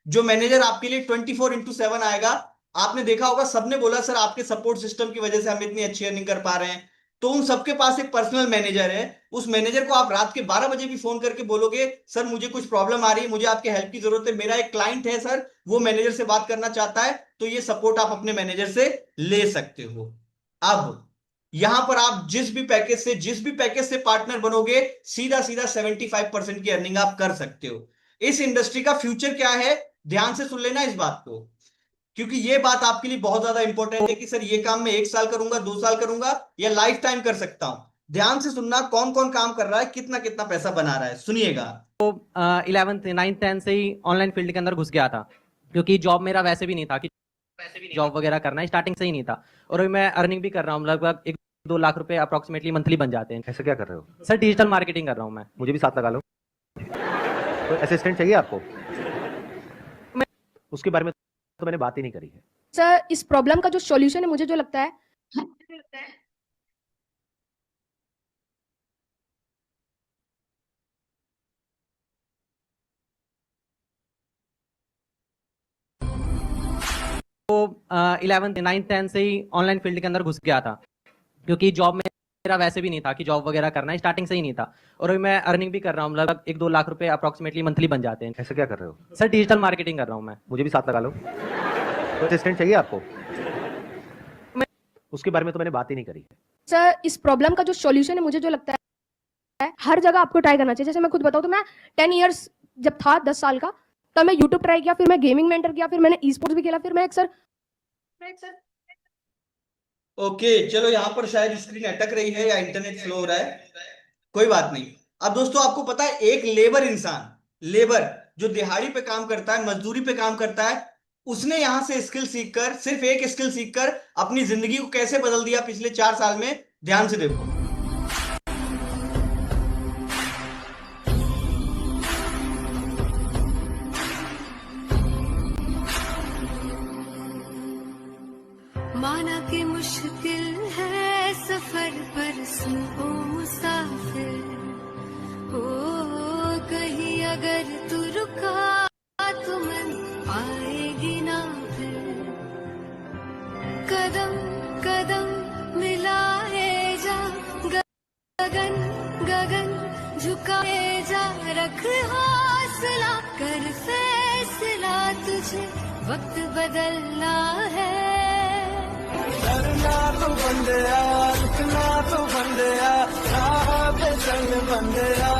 जो मैनेजर आपके लिए 24x7 आएगा। आपने देखा होगा, सबने बोला सर आपके सपोर्ट सिस्टम की वजह से हम इतनी अच्छी अर्निंग कर पा रहे हैं। तो उन सबके पास एक पर्सनल मैनेजर है। उस मैनेजर को आप रात के 12 बजे भी फोन करके बोलोगे सर मुझे कुछ प्रॉब्लम आ रही है, मुझे आपके हेल्प की जरूरत है, मेरा एक क्लाइंट है सर, वो मैनेजर से बात करना चाहता है, तो ये सपोर्ट आप अपने मैनेजर से ले सकते हो। अब यहां पर आप जिस भी पैकेज से पार्टनर बनोगे, सीधा सीधा 75% की अर्निंग आप कर सकते हो। इस इंडस्ट्री का फ्यूचर क्या है, ध्यान से सुन लेना इस बात को, क्योंकि ये बात आपके लिए बहुत ज्यादा इंपॉर्टेंट है कि सर ये काम मैं 1 साल करूंगा, 2 साल करूंगा या लाइफ टाइम कर सकता हूं। ध्यान से सुनना, कौन कौन काम कर रहा है, कितना कितना पैसा बना रहा है, सुनिएगा। 11th 9th 10th से ही ऑनलाइन फील्ड के अंदर घुस गया था, क्योंकि जॉब मेरा वैसे भी नहीं था कि जॉब वगैरह करना है, स्टार्टिंग से ही नहीं था। और अभी मैं अर्निंग भी कर रहा हूँ, लगभग 1-2 लाख रुपए अप्रोक्सीमेटली मंथली बन जाते हैं। ऐसा क्या कर रहे हो? सर डिजिटल मार्केटिंग कर रहा हूँ मैं। मुझे भी साथ लगा लो। तो असिस्टेंट चाहिए आपको? उसके बारे में तो मैंने बात ही नहीं करी है। सर इस प्रॉब्लम का जो सॉल्यूशन है, मुझे जो लगता है तो 11th 9th 10th से ही ऑनलाइन फील्ड के अंदर घुस गया था, क्योंकि जॉब मेरा वैसे भी नहीं था कि जॉब वगैरह करना है, स्टार्टिंग से ही नहीं था। और अभी मैं अर्निंग भी कर रहा हूँ, लगभग 1-2 लाख रुपए अप्रोक्सीमेटली मंथली बन जाते हैं। ऐसा क्या कर रहे हो? सर डिजिटल मार्केटिंग कर रहा हूँ मैं। मुझे भी साथ लगा लो। तो असिस्टेंट चाहिए आपको? उसके बारे में तो मैंने बात ही नहीं करी है। सर इस प्रॉब्लम का जो सॉल्यूशन है, मुझे जो लगता है हर जगह आपको ट्राई करना चाहिए। जैसे मैं खुद बताऊं तो मैं 10 इयर्स जब था 10 साल का, तब मैं यूट्यूब ट्राई किया, फिर मैं गेमिंग में एंटर किया, फिर मैंने ई स्पोर्ट्स भी खेला, फिर मैं एक ओके, चलो, यहां पर शायद स्क्रीन अटक रही है या इंटरनेट स्लो हो रहा है, कोई बात नहीं। अब दोस्तों आपको पता है, एक लेबर जो दिहाड़ी पे काम करता है, मजदूरी पे काम करता है, उसने यहां से स्किल सीखकर, सिर्फ एक स्किल सीखकर अपनी जिंदगी को कैसे बदल दिया पिछले 4 साल में, ध्यान से देखो। माना कि मुश्किल है सफर पर सुनो मुसाफिर हो, कहीं अगर तू रुका तो मन आएगी ना फिर, कदम कदम मिलाए जा, गगन गगन झुकाए जा, रख हौसला कर फैसला, तुझे वक्त बदलना है। डरना तो बंदया, रुकना तो बंदया, राह पे चल बंदया,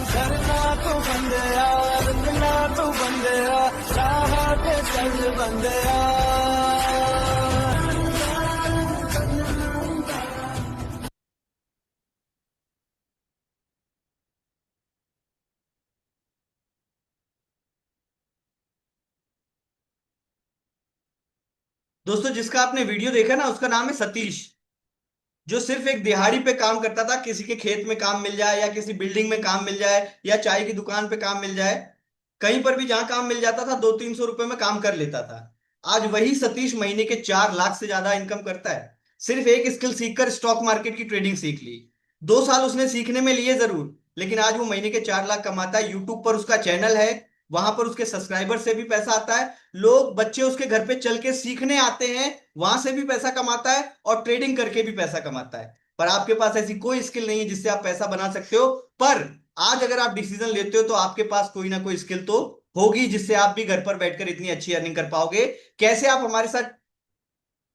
डरना तो बंदया, रुकना तो बंदया, राह पे चल बंदया। दोस्तों जिसका आपने वीडियो देखा ना, उसका नाम है सतीश, जो सिर्फ एक दिहाड़ी पे काम करता था। किसी के खेत में काम मिल जाए, या किसी बिल्डिंग में काम मिल जाए, या चाय की दुकान पे काम मिल जाए, कहीं पर भी जहां काम मिल जाता था 200-300 रुपए में काम कर लेता था। आज वही सतीश महीने के 4 लाख से ज्यादा इनकम करता है। सिर्फ एक स्किल सीखकर स्टॉक मार्केट की ट्रेडिंग सीख ली। 2 साल उसने सीखने में लिए जरूर, लेकिन आज वो महीने के 4 लाख कमाता है। यूट्यूब पर उसका चैनल है, वहां पर उसके सब्सक्राइबर से भी पैसा आता है। लोग, बच्चे उसके घर पे चल के सीखने आते हैं, वहां से भी पैसा कमाता है, और ट्रेडिंग करके भी पैसा कमाता है। पर आपके पास ऐसी कोई स्किल नहीं है जिससे आप पैसा बना सकते हो। पर आज अगर आप डिसीजन लेते हो तो आपके पास कोई ना कोई स्किल तो होगी जिससे आप भी घर पर बैठकर इतनी अच्छी अर्निंग कर पाओगे। कैसे आप हमारे साथ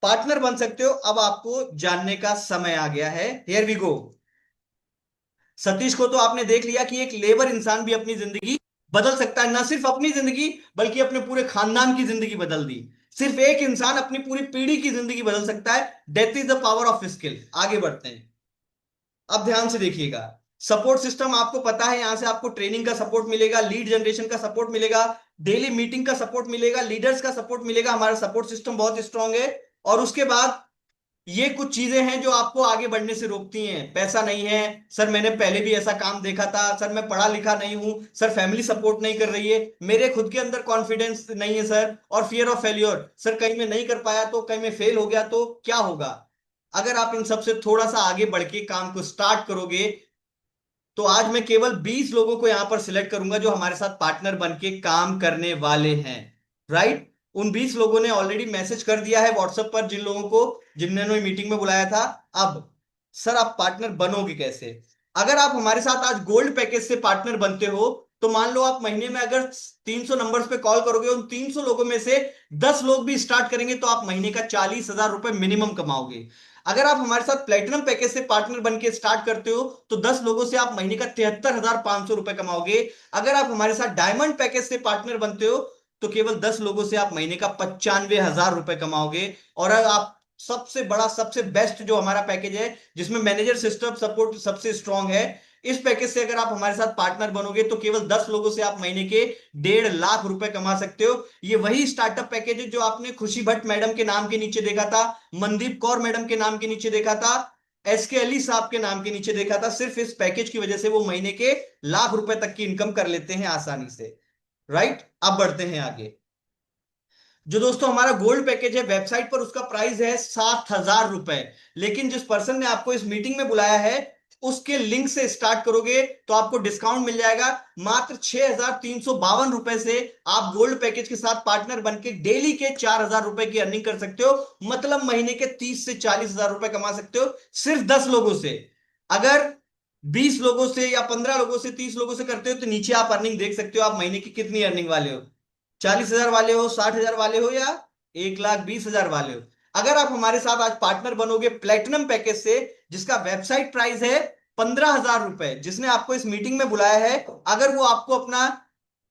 पार्टनर बन सकते हो, अब आपको जानने का समय आ गया है। हियर वी गो। सतीश को तो आपने देख लिया कि एक लेबर इंसान भी अपनी जिंदगी बदल सकता है। ना सिर्फ अपनी जिंदगी, बल्कि अपने पूरे खानदान की जिंदगी बदल दी। सिर्फ एक इंसान अपनी पूरी पीढ़ी की जिंदगी बदल सकता है। Death is the power of skill. आगे बढ़ते हैं। अब ध्यान से देखिएगा, सपोर्ट सिस्टम आपको पता है। यहां से आपको ट्रेनिंग का सपोर्ट मिलेगा, लीड जनरेशन का सपोर्ट मिलेगा, डेली मीटिंग का सपोर्ट मिलेगा, लीडर्स का सपोर्ट मिलेगा। हमारा सपोर्ट सिस्टम बहुत स्ट्रांग है। और उसके बाद ये कुछ चीजें हैं जो आपको आगे बढ़ने से रोकती हैं। पैसा नहीं है सर, मैंने पहले भी ऐसा काम देखा था सर, मैं पढ़ा लिखा नहीं हूं सर, फैमिली सपोर्ट नहीं कर रही है, मेरे खुद के अंदर कॉन्फिडेंस नहीं है सर, और फियर ऑफ फेल्योर सर, कहीं मैं नहीं कर पाया तो, कहीं मैं फेल हो गया तो क्या होगा। अगर आप इन सबसे थोड़ा सा आगे बढ़ के काम को स्टार्ट करोगे तो आज मैं केवल 20 लोगों को यहां पर सिलेक्ट करूंगा जो हमारे साथ पार्टनर बन के काम करने वाले हैं। राइट? उन 20 लोगों ने ऑलरेडी मैसेज कर दिया है व्हाट्सएप पर, जिन लोगों को जिन्होंने मीटिंग में बुलाया था। अब सर आप पार्टनर बनोगे कैसे? अगर आप हमारे साथ आज गोल्ड पैकेज से पार्टनर बनते हो तो मान लो आप महीने में अगर 300 नंबर्स पे कॉल करोगे, उन 300 लोगों में से 10 लोग भी स्टार्ट करेंगे तो आप महीने का 40,000 रुपए मिनिमम कमाओगे। अगर आप हमारे साथ प्लेटिनम पैकेज से पार्टनर बन के स्टार्ट करते हो तो 10 लोगों से आप महीने का 73,500 रुपए कमाओगे। अगर आप हमारे साथ डायमंड पैकेज से पार्टनर बनते हो तो केवल 10 लोगों से आप महीने का 95,000 रुपए कमाओगे। और अगर आप सबसे बड़ा, सबसे बेस्ट जो हमारा पैकेज है, जिसमें मैनेजर सिस्टम सपोर्ट सबसे स्ट्रांग है, इस पैकेज से अगर आप हमारे साथ पार्टनर बनोगे तो केवल 10 लोगों से आप महीने के 1.5 लाख रुपए कमा सकते हो। ये वही स्टार्टअप पैकेज है जो आपने खुशी भट्ट मैडम के नाम के नीचे देखा था, मनदीप कौर मैडम के नाम के नीचे देखा था, SK अली साहब के नाम के नीचे देखा था। सिर्फ इस पैकेज की वजह से वो महीने के 1 लाख रुपए तक की इनकम कर लेते हैं आसानी से। राइट? अब बढ़ते हैं आगे। जो दोस्तों हमारा गोल्ड पैकेज है, वेबसाइट पर उसका प्राइस है 7,000 रुपए, लेकिन जिस पर्सन ने आपको इस मीटिंग में बुलाया है उसके लिंक से स्टार्ट करोगे तो आपको डिस्काउंट मिल जाएगा। मात्र 6,352 रुपए से आप गोल्ड पैकेज के साथ पार्टनर बनके डेली के 4,000 रुपए की अर्निंग कर सकते हो। मतलब महीने के 30 से 40,000 रुपए कमा सकते हो सिर्फ 10 लोगों से। अगर 20 लोगों से या 15 लोगों से, 30 लोगों से करते हो तो नीचे आप अर्निंग देख सकते हो। आप महीने की कितनी अर्निंग वाले हो, 40,000 वाले हो, 60,000 वाले हो, या 1,20,000 वाले हो। अगर आप हमारे साथ आज पार्टनर बनोगे प्लेटिनम पैकेज से, जिसका वेबसाइट प्राइस है 15,000 रुपए, जिसने आपको इस मीटिंग में बुलाया है, अगर वो आपको अपना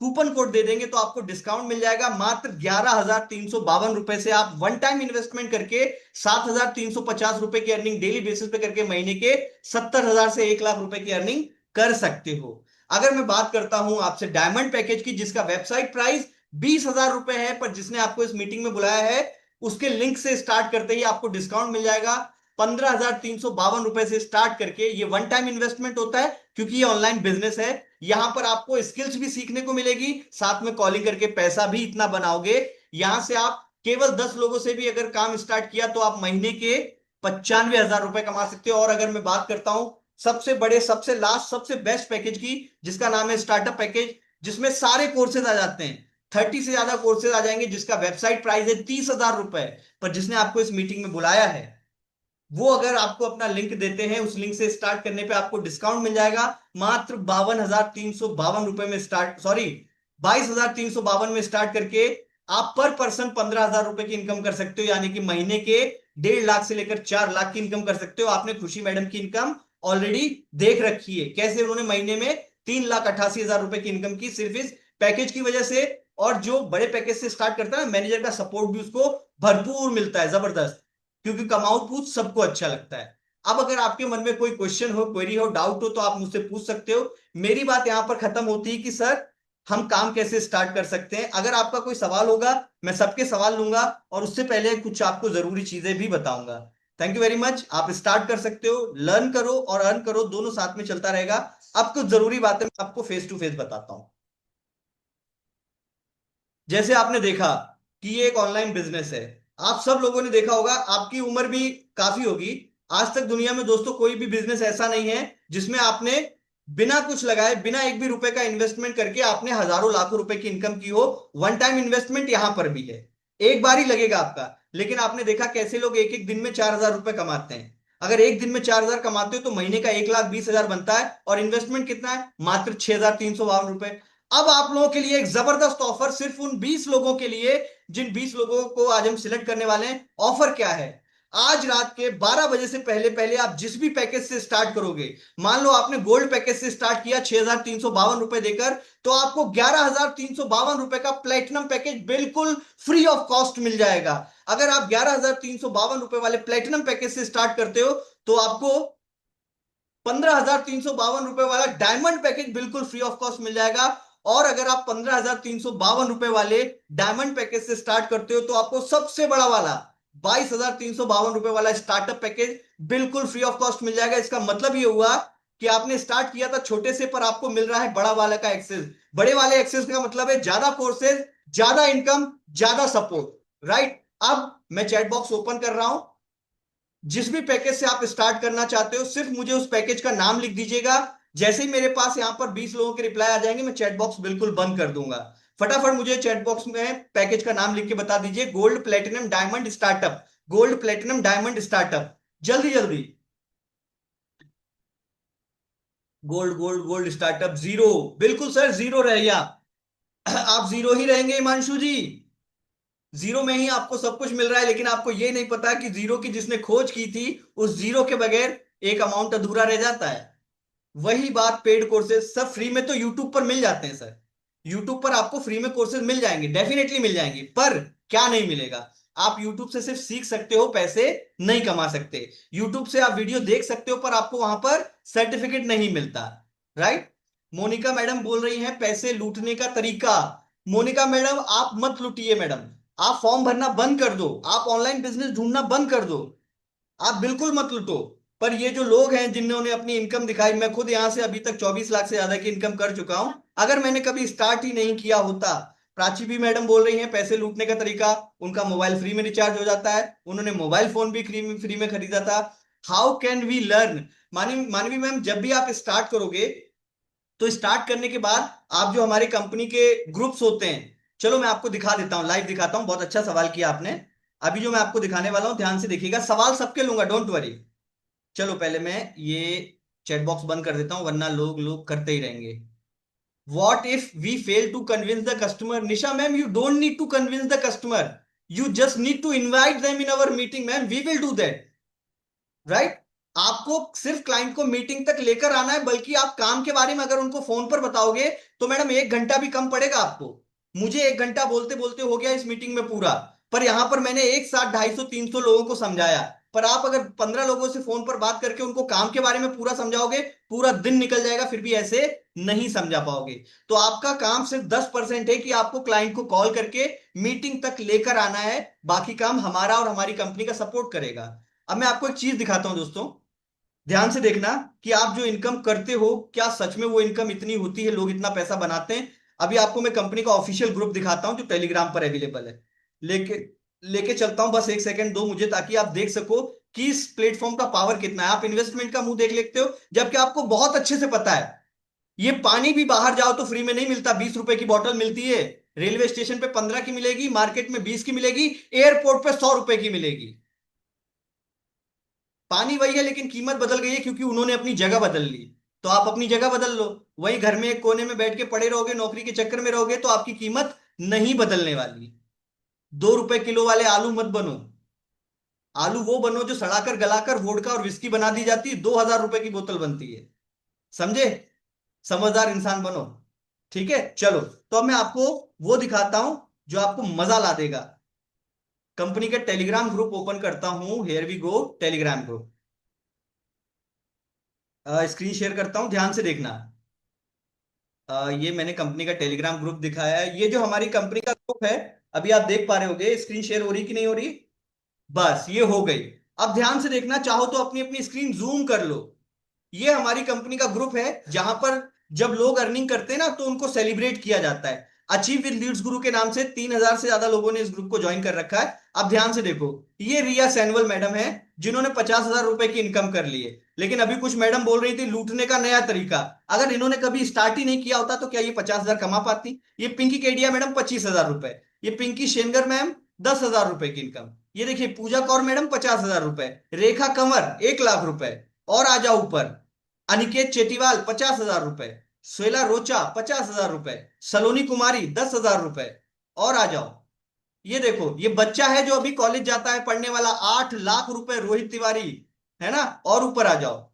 कूपन कोड दे देंगे तो आपको डिस्काउंट मिल जाएगा। मात्र 11,352 रुपए से आप वन टाइम इन्वेस्टमेंट करके 7,350 रुपए की अर्निंग डेली बेसिस पे करके महीने के 70,000 से 1 लाख रुपए की अर्निंग कर सकते हो। अगर मैं बात करता हूं आपसे डायमंड पैकेज की, जिसका वेबसाइट प्राइस 20,000 रुपए है, पर जिसने आपको इस मीटिंग में बुलाया है उसके लिंक से स्टार्ट करते ही आपको डिस्काउंट मिल जाएगा। 15,352 रुपए से स्टार्ट करके ये वन टाइम इन्वेस्टमेंट होता है, क्योंकि ये ऑनलाइन बिजनेस है। यहां पर आपको स्किल्स भी सीखने को मिलेगी, साथ में कॉलिंग करके पैसा भी इतना बनाओगे। यहां से आप केवल 10 लोगों से भी अगर काम स्टार्ट किया तो आप महीने के 95,000 रुपए कमा सकते हो। और अगर मैं बात करता हूं सबसे बड़े, सबसे लास्ट, सबसे बेस्ट पैकेज की, जिसका नाम है स्टार्टअप पैकेज, जिसमें सारे कोर्सेज आ जाते हैं, 30 से ज्यादा कोर्सेज आ जाएंगे, जिसका वेबसाइट प्राइस है 30,000 रुपए। पर जिसने आपको इस मीटिंग में बुलाया है वो अगर आपको अपना लिंक देते हैं, उस लिंक से स्टार्ट करने पे आपको डिस्काउंट मिल जाएगा। मात्र 52,352 रुपए में स्टार्ट, सॉरी 22,352 में स्टार्ट करके आप पर पर्सन 15,000 रुपए की इनकम कर सकते हो, यानी कि महीने के 1.5 लाख से लेकर 4 लाख की इनकम कर सकते हो। आपने खुशी मैडम की इनकम ऑलरेडी देख रखी है, कैसे उन्होंने महीने में 3,88,000 रुपए की इनकम की सिर्फ इस पैकेज की वजह से। और जो बड़े पैकेज से स्टार्ट करता है, मैनेजर का सपोर्ट भी उसको भरपूर मिलता है, जबरदस्त, क्योंकि कमाऊ पूछ सबको अच्छा लगता है। अब अगर आपके मन में कोई क्वेश्चन हो, क्वेरी हो, डाउट हो, तो आप मुझसे पूछ सकते हो। मेरी बात यहां पर खत्म होती है कि सर हम काम कैसे स्टार्ट कर सकते हैं। अगर आपका कोई सवाल होगा, मैं सबके सवाल लूंगा और उससे पहले कुछ आपको जरूरी चीजें भी बताऊंगा। Thank you very much. आप स्टार्ट कर सकते हो, लर्न करो और अर्न करो, दोनों साथ में चलता रहेगा। अब कुछ जरूरी बातें मैं आपको फेस टू फेस बताता हूं। जैसे आपने देखा कि ये एक ऑनलाइन बिजनेस है, आप सब लोगों ने देखा होगा, आपकी उम्र भी काफी होगी। आज तक दुनिया में दोस्तों कोई भी बिजनेस ऐसा नहीं है जिसमें आपने बिना कुछ लगाए, बिना एक भी रुपए का इन्वेस्टमेंट करके आपने हजारों लाखों रुपए की इनकम की हो। वन टाइम इन्वेस्टमेंट यहां पर भी है, एक बार ही लगेगा आपका। लेकिन आपने देखा कैसे लोग एक एक दिन में 4,000 रुपए कमाते हैं। अगर एक दिन में 4,000 कमाते हो तो महीने का 1,20,000 बनता है, और इन्वेस्टमेंट कितना है? मात्र 6,352 रुपए। अब आप लोगों के लिए एक जबरदस्त ऑफर, सिर्फ उन 20 लोगों के लिए, जिन 20 लोगों को आज हम सिलेक्ट करने वाले हैं। ऑफर क्या है? आज रात के 12 बजे से पहले पहले आप जिस भी पैकेज से स्टार्ट करोगे, मान लो आपने गोल्ड पैकेज से स्टार्ट किया 6,352 रुपए देकर, तो आपको 11,352 रुपए का प्लेटिनम पैकेज बिल्कुल फ्री ऑफ कॉस्ट मिल जाएगा। अगर आप 11,352 रुपए वाले प्लेटिनम पैकेज से स्टार्ट करते हो तो आपको 15,352 रुपए वाला डायमंड पैकेज बिल्कुल फ्री ऑफ कॉस्ट मिल जाएगा। और अगर आप 15,352 रुपए वाले डायमंड पैकेज से स्टार्ट करते हो तो आपको सबसे बड़ा वाला 22,352 रुपए वाला स्टार्टअप पैकेज बिल्कुल फ्री ऑफ कॉस्ट मिल जाएगा। इसका मतलब ये हुआ कि आपने स्टार्ट किया था छोटे से, पर आपको मिल रहा है बड़ा वाला का एक्सेस। बड़े वाले एक्सेस का मतलब है ज्यादा कोर्सेज, ज्यादा इनकम, ज्यादा सपोर्ट, राइट। अब मैं चैट बॉक्स ओपन कर रहा हूं, जिस भी पैकेज से आप स्टार्ट करना चाहते हो सिर्फ मुझे उस पैकेज का नाम लिख दीजिएगा। जैसे ही मेरे पास यहां पर 20 लोगों के रिप्लाई आ जाएंगे, मैं चैट बॉक्स बिल्कुल बंद कर दूंगा। फटाफट मुझे चैट बॉक्स में पैकेज का नाम लिख के बता दीजिए। Gold platinum diamond startup, gold platinum diamond startup, जल्दी जल्दी। Gold gold gold startup zero, बिल्कुल सर जीरो रह गया। आप जीरो ही रहेंगे हिमांशु जी, जीरो में ही आपको सब कुछ मिल रहा है। लेकिन आपको ये नहीं पता कि जीरो की जिसने खोज की थी, उस जीरो के बगैर एक अमाउंट अधूरा रह जाता है। वही बात पेड कोर्सेज, सब फ्री में तो यूट्यूब पर मिल जाते हैं सर। यूट्यूब पर आपको फ्री में कोर्सेज मिल जाएंगे, डेफिनेटली मिल जाएंगे, पर क्या नहीं मिलेगा? आप यूट्यूब से सिर्फ सीख सकते हो, पैसे नहीं कमा सकते। यूट्यूब से आप वीडियो देख सकते हो, पर आपको वहां पर सर्टिफिकेट नहीं मिलता, राइट। मोनिका मैडम बोल रही हैं पैसे लूटने का तरीका। मोनिका मैडम आप मत लूटिए मैडम, आप फॉर्म भरना बंद कर दो, आप ऑनलाइन बिजनेस ढूंढना बंद कर दो, आप बिल्कुल मत लूटो। पर ये जो लोग हैं जिन्होंने अपनी इनकम दिखाई, मैं खुद यहां से अभी तक 24 लाख से ज्यादा की इनकम कर चुका हूं। अगर मैंने कभी स्टार्ट ही नहीं किया होता, प्राची भी मैडम बोल रही हैं पैसे लूटने का तरीका, उनका मोबाइल फ्री में रिचार्ज हो जाता है, उन्होंने मोबाइल फोन भी फ्री में खरीदा था। How can we learn? Manvi ma'am, जब भी आप स्टार्ट करोगे तो स्टार्ट करने के बाद आप जो हमारी कंपनी के ग्रुप्स होते हैं, चलो मैं आपको दिखा देता हूं, लाइव दिखाता हूं। बहुत अच्छा सवाल किया आपने। अभी जो मैं आपको दिखाने वाला हूं ध्यान से देखिएगा, सवाल सबके लूंगा, डोंट वरी। चलो पहले मैं ये चैट बॉक्स बंद कर देता हूं, वरना लोग करते ही रहेंगे। What if we fail to convince the customer? Nisha ma'am, you don't need to convince the customer. You just need to invite them in our meeting, ma'am. We will do that. Right? आपको सिर्फ client को meeting तक लेकर आना है, बल्कि आप काम के बारे में अगर उनको फोन पर बताओगे तो मैडम 1 घंटा भी कम पड़ेगा आपको। मुझे 1 घंटा बोलते बोलते हो गया इस मीटिंग में पूरा, पर यहां पर मैंने एक साथ 250-300 लोगों को समझाया। पर आप अगर 15 लोगों से फोन पर बात करके उनको काम के बारे में पूरा समझाओगे, पूरा दिन निकल जाएगा, फिर भी ऐसे नहीं समझा पाओगे। तो आपका काम सिर्फ 10% है कि आपको क्लाइंट को कॉल करके मीटिंग तक लेकर आना है, बाकी काम हमारा और हमारी कंपनी का सपोर्ट करेगा। अब मैं आपको एक चीज दिखाता हूं दोस्तों, ध्यान से देखना कि आप जो इनकम करते हो क्या सच में वो इनकम इतनी होती है, लोग इतना पैसा बनाते हैं। अभी आपको मैं कंपनी का ऑफिशियल ग्रुप दिखाता हूं जो टेलीग्राम पर अवेलेबल है। लेके लेके चलता हूं, बस 1 सेकंड दो मुझे, ताकि आप देख सको कि इस प्लेटफॉर्म का पावर कितना है। आप इन्वेस्टमेंट का मुंह देख लेते हो, जबकि आपको बहुत अच्छे से पता है ये पानी भी बाहर जाओ तो फ्री में नहीं मिलता, 20 रुपए की बोतल मिलती है। रेलवे स्टेशन पे 15 की मिलेगी, मार्केट में 20 की मिलेगी, एयरपोर्ट पे 100 रुपए की मिलेगी। पानी वही है, लेकिन कीमत बदल गई है क्योंकि उन्होंने अपनी जगह बदल ली। तो आप अपनी जगह बदल लो, वही घर में एक कोने में बैठ के पड़े रहोगे, नौकरी के चक्कर में रहोगे, तो आपकी कीमत नहीं बदलने वाली। 2 रुपए किलो वाले आलू मत बनो। आलू वो बनो जो सड़ाकर गलाकर वोडका और विस्की बना दी जाती है, 2,000 रुपए की बोतल बनती है। समझे? समझदार इंसान बनो। ठीक है, चलो तो अब मैं आपको वो दिखाता हूं जो आपको मजा ला देगा। कंपनी का टेलीग्राम ग्रुप ओपन करता हूं, here we go, Telegram group. Screen share करता हूं, ध्यान से देखना। ये मैंने कंपनी का टेलीग्राम ग्रुप दिखाया है। ये जो हमारी कंपनी का ग्रुप है, अभी आप देख पा रहे होगे, स्क्रीन शेयर हो रही कि नहीं हो रही? बस ये हो गई। अब ध्यान से देखना, चाहो तो अपनी अपनी स्क्रीन जूम कर लो। ये हमारी कंपनी का ग्रुप है जहां पर जब लोग अर्निंग करते हैं ना तो उनको सेलिब्रेट किया जाता है। अचीव विद लीड्स गुरु के नाम से 3,000 से ज्यादा लोगों ने इस ग्रुप को ज्वाइन कर रखा है। अब ध्यान से देखो, ये रिया सैनवल मैडम है जिन्होंने 50,000 रुपए की इनकम कर ली है। लेकिन अभी कुछ मैडम बोल रही थी लूटने का नया तरीका। अगर इन्होंने कभी स्टार्ट ही नहीं किया होता तो क्या ये 50,000 कमा पाती? ये पिंकी केडिया मैडम 25,000 रुपए, ये पिंकी शेनगर मैम 10,000 रुपए की इनकम, ये देखिए पूजा कौर मैडम 50,000 रुपए, रेखा कंवर 1 लाख रुपए, और आ जाओ ऊपर, अनिकेत चेटीवाल 50,000 रुपए, स्वेला रोचा 50,000 रुपए, सलोनी कुमारी 10,000 रुपए, और आ जाओ। ये देखो, ये बच्चा है जो अभी कॉलेज जाता है पढ़ने वाला, 8 लाख रुपए, रोहित तिवारी, है ना। और ऊपर आ जाओ,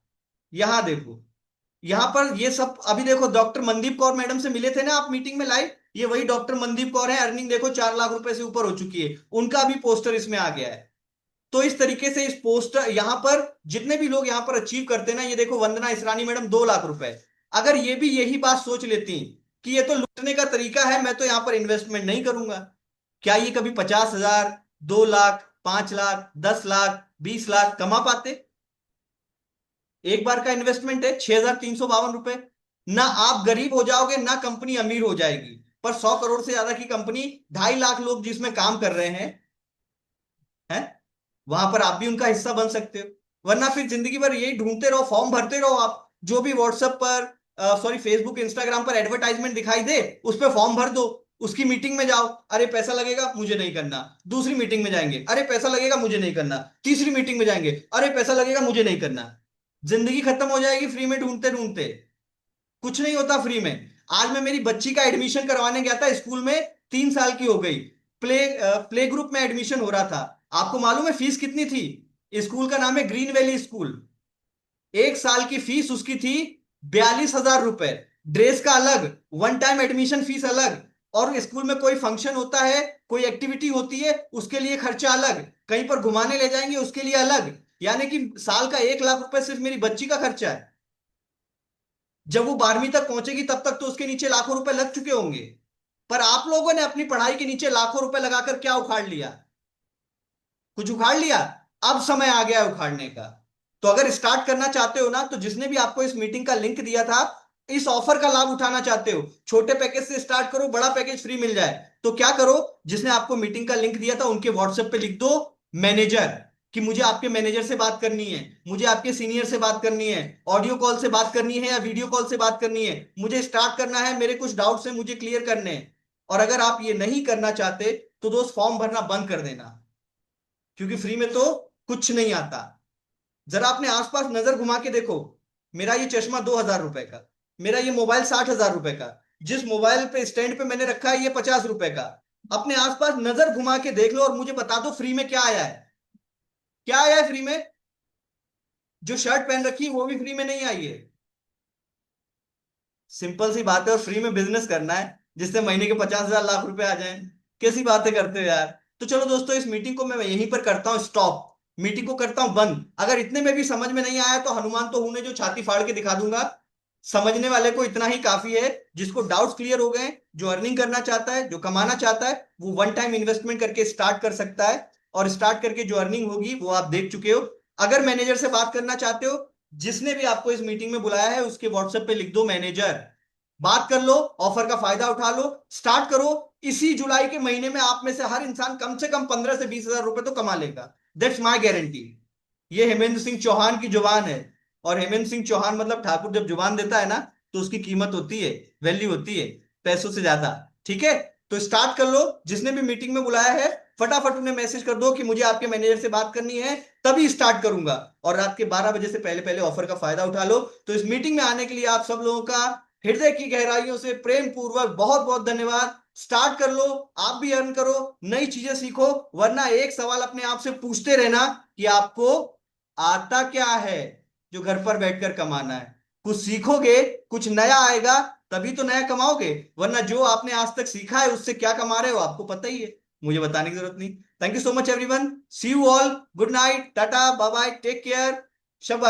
यहां देखो, यहां पर ये सब अभी देखो, डॉक्टर मनदीप कौर मैडम से मिले थे ना आप मीटिंग में लाइव, ये वही डॉक्टर मनदीप कौर है। अर्निंग देखो 4 लाख रुपए से ऊपर हो चुकी है, उनका भी पोस्टर इसमें आ गया है। तो इस तरीके से इस पोस्टर यहां पर जितने भी लोग यहां पर अचीव करते हैं ना, ये देखो वंदना इसरानी मैडम 2 लाख रुपए। अगर ये भी यही बात सोच लेती कि ये तो लूटने का तरीका है, मैं तो यहां पर इन्वेस्टमेंट नहीं करूंगा, क्या ये कभी 50,000, 2 लाख, 5 लाख, 10 लाख, 20 लाख कमा पाते? एक बार का इन्वेस्टमेंट है 6,352 रुपए। ना आप गरीब हो जाओगे ना कंपनी अमीर हो जाएगी, पर 100 करोड़ से ज्यादा की कंपनी, 2.5 लाख लोग जिसमें काम कर रहे हैं, वहां पर आप भी उनका हिस्सा बन सकते हो। वरना फिर जिंदगी भर यही ढूंढते रहो, फॉर्म भरते रहो। आप जो भी व्हाट्सएप पर, सॉरी फेसबुक इंस्टाग्राम पर एडवर्टाइजमेंट दिखाई दे उस पर फॉर्म भर दो, उसकी मीटिंग में जाओ, अरे पैसा लगेगा मुझे नहीं करना, दूसरी मीटिंग में जाएंगे, अरे पैसा लगेगा मुझे नहीं करना, तीसरी मीटिंग में जाएंगे, अरे पैसा लगेगा मुझे नहीं करना। जिंदगी खत्म हो जाएगी फ्री में ढूंढते ढूंढते। कुछ नहीं होता फ्री में। आज मैं मेरी बच्ची का एडमिशन करवाने गया था स्कूल में, 3 साल की हो गई, प्ले ग्रुप में एडमिशन हो रहा था। आपको मालूम है फीस कितनी थी? स्कूल का नाम है ग्रीन वैली स्कूल। 1 साल की फीस उसकी थी 42,000 रुपए, ड्रेस का अलग, वन टाइम एडमिशन फीस अलग, और स्कूल में कोई फंक्शन होता है, कोई एक्टिविटी होती है, उसके लिए खर्चा अलग, कहीं पर घुमाने ले जाएंगे उसके लिए अलग। यानी कि साल का 1 लाख रुपए सिर्फ मेरी बच्ची का खर्चा है। जब वो 12वीं तक पहुंचेगी तब तक तो उसके नीचे लाखों रुपए लग चुके होंगे। पर आप लोगों ने अपनी पढ़ाई के नीचे लाखों रुपए लगाकर क्या उखाड़ लिया? कुछ उखाड़ लिया? अब समय आ गया है उखाड़ने का। तो अगर स्टार्ट करना चाहते हो ना, तो जिसने भी आपको इस मीटिंग का लिंक दिया था, इस ऑफर का लाभ उठाना चाहते हो, छोटे पैकेज से स्टार्ट करो, बड़ा पैकेज फ्री मिल जाए, तो क्या करो, जिसने आपको मीटिंग का लिंक दिया था उनके व्हाट्सएप पे लिख दो मैनेजर, कि मुझे आपके मैनेजर से बात करनी है, मुझे आपके सीनियर से बात करनी है, ऑडियो कॉल से बात करनी है या वीडियो कॉल से बात करनी है, मुझे स्टार्ट करना है, मेरे कुछ डाउट्स हैं मुझे क्लियर करने हैं। और अगर आप ये नहीं करना चाहते तो दोस्त फॉर्म भरना बंद कर देना, क्योंकि फ्री में तो कुछ नहीं आता। जरा अपने आसपास नजर घुमा के देखो, मेरा ये चश्मा 2,000 रुपए का, मेरा ये मोबाइल 60,000 रुपए का, जिस मोबाइल पे स्टैंड पे मैंने रखा है ये 50 रुपए का। अपने आसपास नजर घुमा के देख लो और मुझे बता दो फ्री में क्या आया है, क्या आया है फ्री में? जो शर्ट पहन रखी है वो भी फ्री में नहीं आई है। सिंपल सी बात है, और फ्री में बिजनेस करना है जिससे महीने के 50,000 लाख रुपए आ जाएं। कैसी बातें करते हो यार। तो चलो दोस्तों, इस मीटिंग को मैं यहीं पर करता हूं स्टॉप, मीटिंग को करता हूं बंद। अगर इतने में भी समझ में नहीं आया तो हनुमान तो हूं ने जो छाती फाड़ के दिखा दूंगा। समझने वाले को इतना ही काफी है। जिसको डाउट्स क्लियर हो गए, जो अर्निंग करना चाहता है, जो कमाना चाहता है, वो वन टाइम इन्वेस्टमेंट करके स्टार्ट कर सकता है, और स्टार्ट करके जो अर्निंग होगी वो आप देख चुके हो। अगर मैनेजर से बात करना चाहते हो, जिसने भी आपको इस मीटिंग में बुलाया है उसके व्हाट्सएप पे लिख दो मैनेजर, बात कर लो, ऑफर का फायदा उठा लो, स्टार्ट करो। इसी जुलाई के महीने में आप में से हर इंसान कम से कम 15 से 20,000 रुपए तो कमा लेगा। That's my guarantee. ये हेमंत सिंह चौहान की जुबान है, और हेमंत सिंह चौहान मतलब ठाकुर जब जुबान देता है ना तो उसकी कीमत होती है, वैल्यू होती है पैसों से ज्यादा। ठीक है, तो स्टार्ट कर लो। जिसने भी मीटिंग में बुलाया है फटाफट उन्हें मैसेज कर दो कि मुझे आपके मैनेजर से बात करनी है, तभी स्टार्ट करूंगा, और रात के 12 बजे से पहले पहले ऑफर का फायदा उठा लो। तो इस मीटिंग में आने के लिए आप सब लोगों का हृदय की गहराइयों से प्रेम पूर्वक बहुत बहुत धन्यवाद। स्टार्ट कर लो, आप भी अर्न करो, नई चीजें सीखो। वरना एक सवाल अपने आप से पूछते रहना कि आपको आता क्या है जो घर पर बैठकर कमाना है। कुछ सीखोगे, कुछ नया आएगा, तभी तो नया कमाओगे। वरना जो आपने आज तक सीखा है उससे क्या कमा रहे हो आपको पता ही है, मुझे बताने की जरूरत नहीं। Thank you so much everyone, see you all, good night, tata, bye bye, take care, Shabba.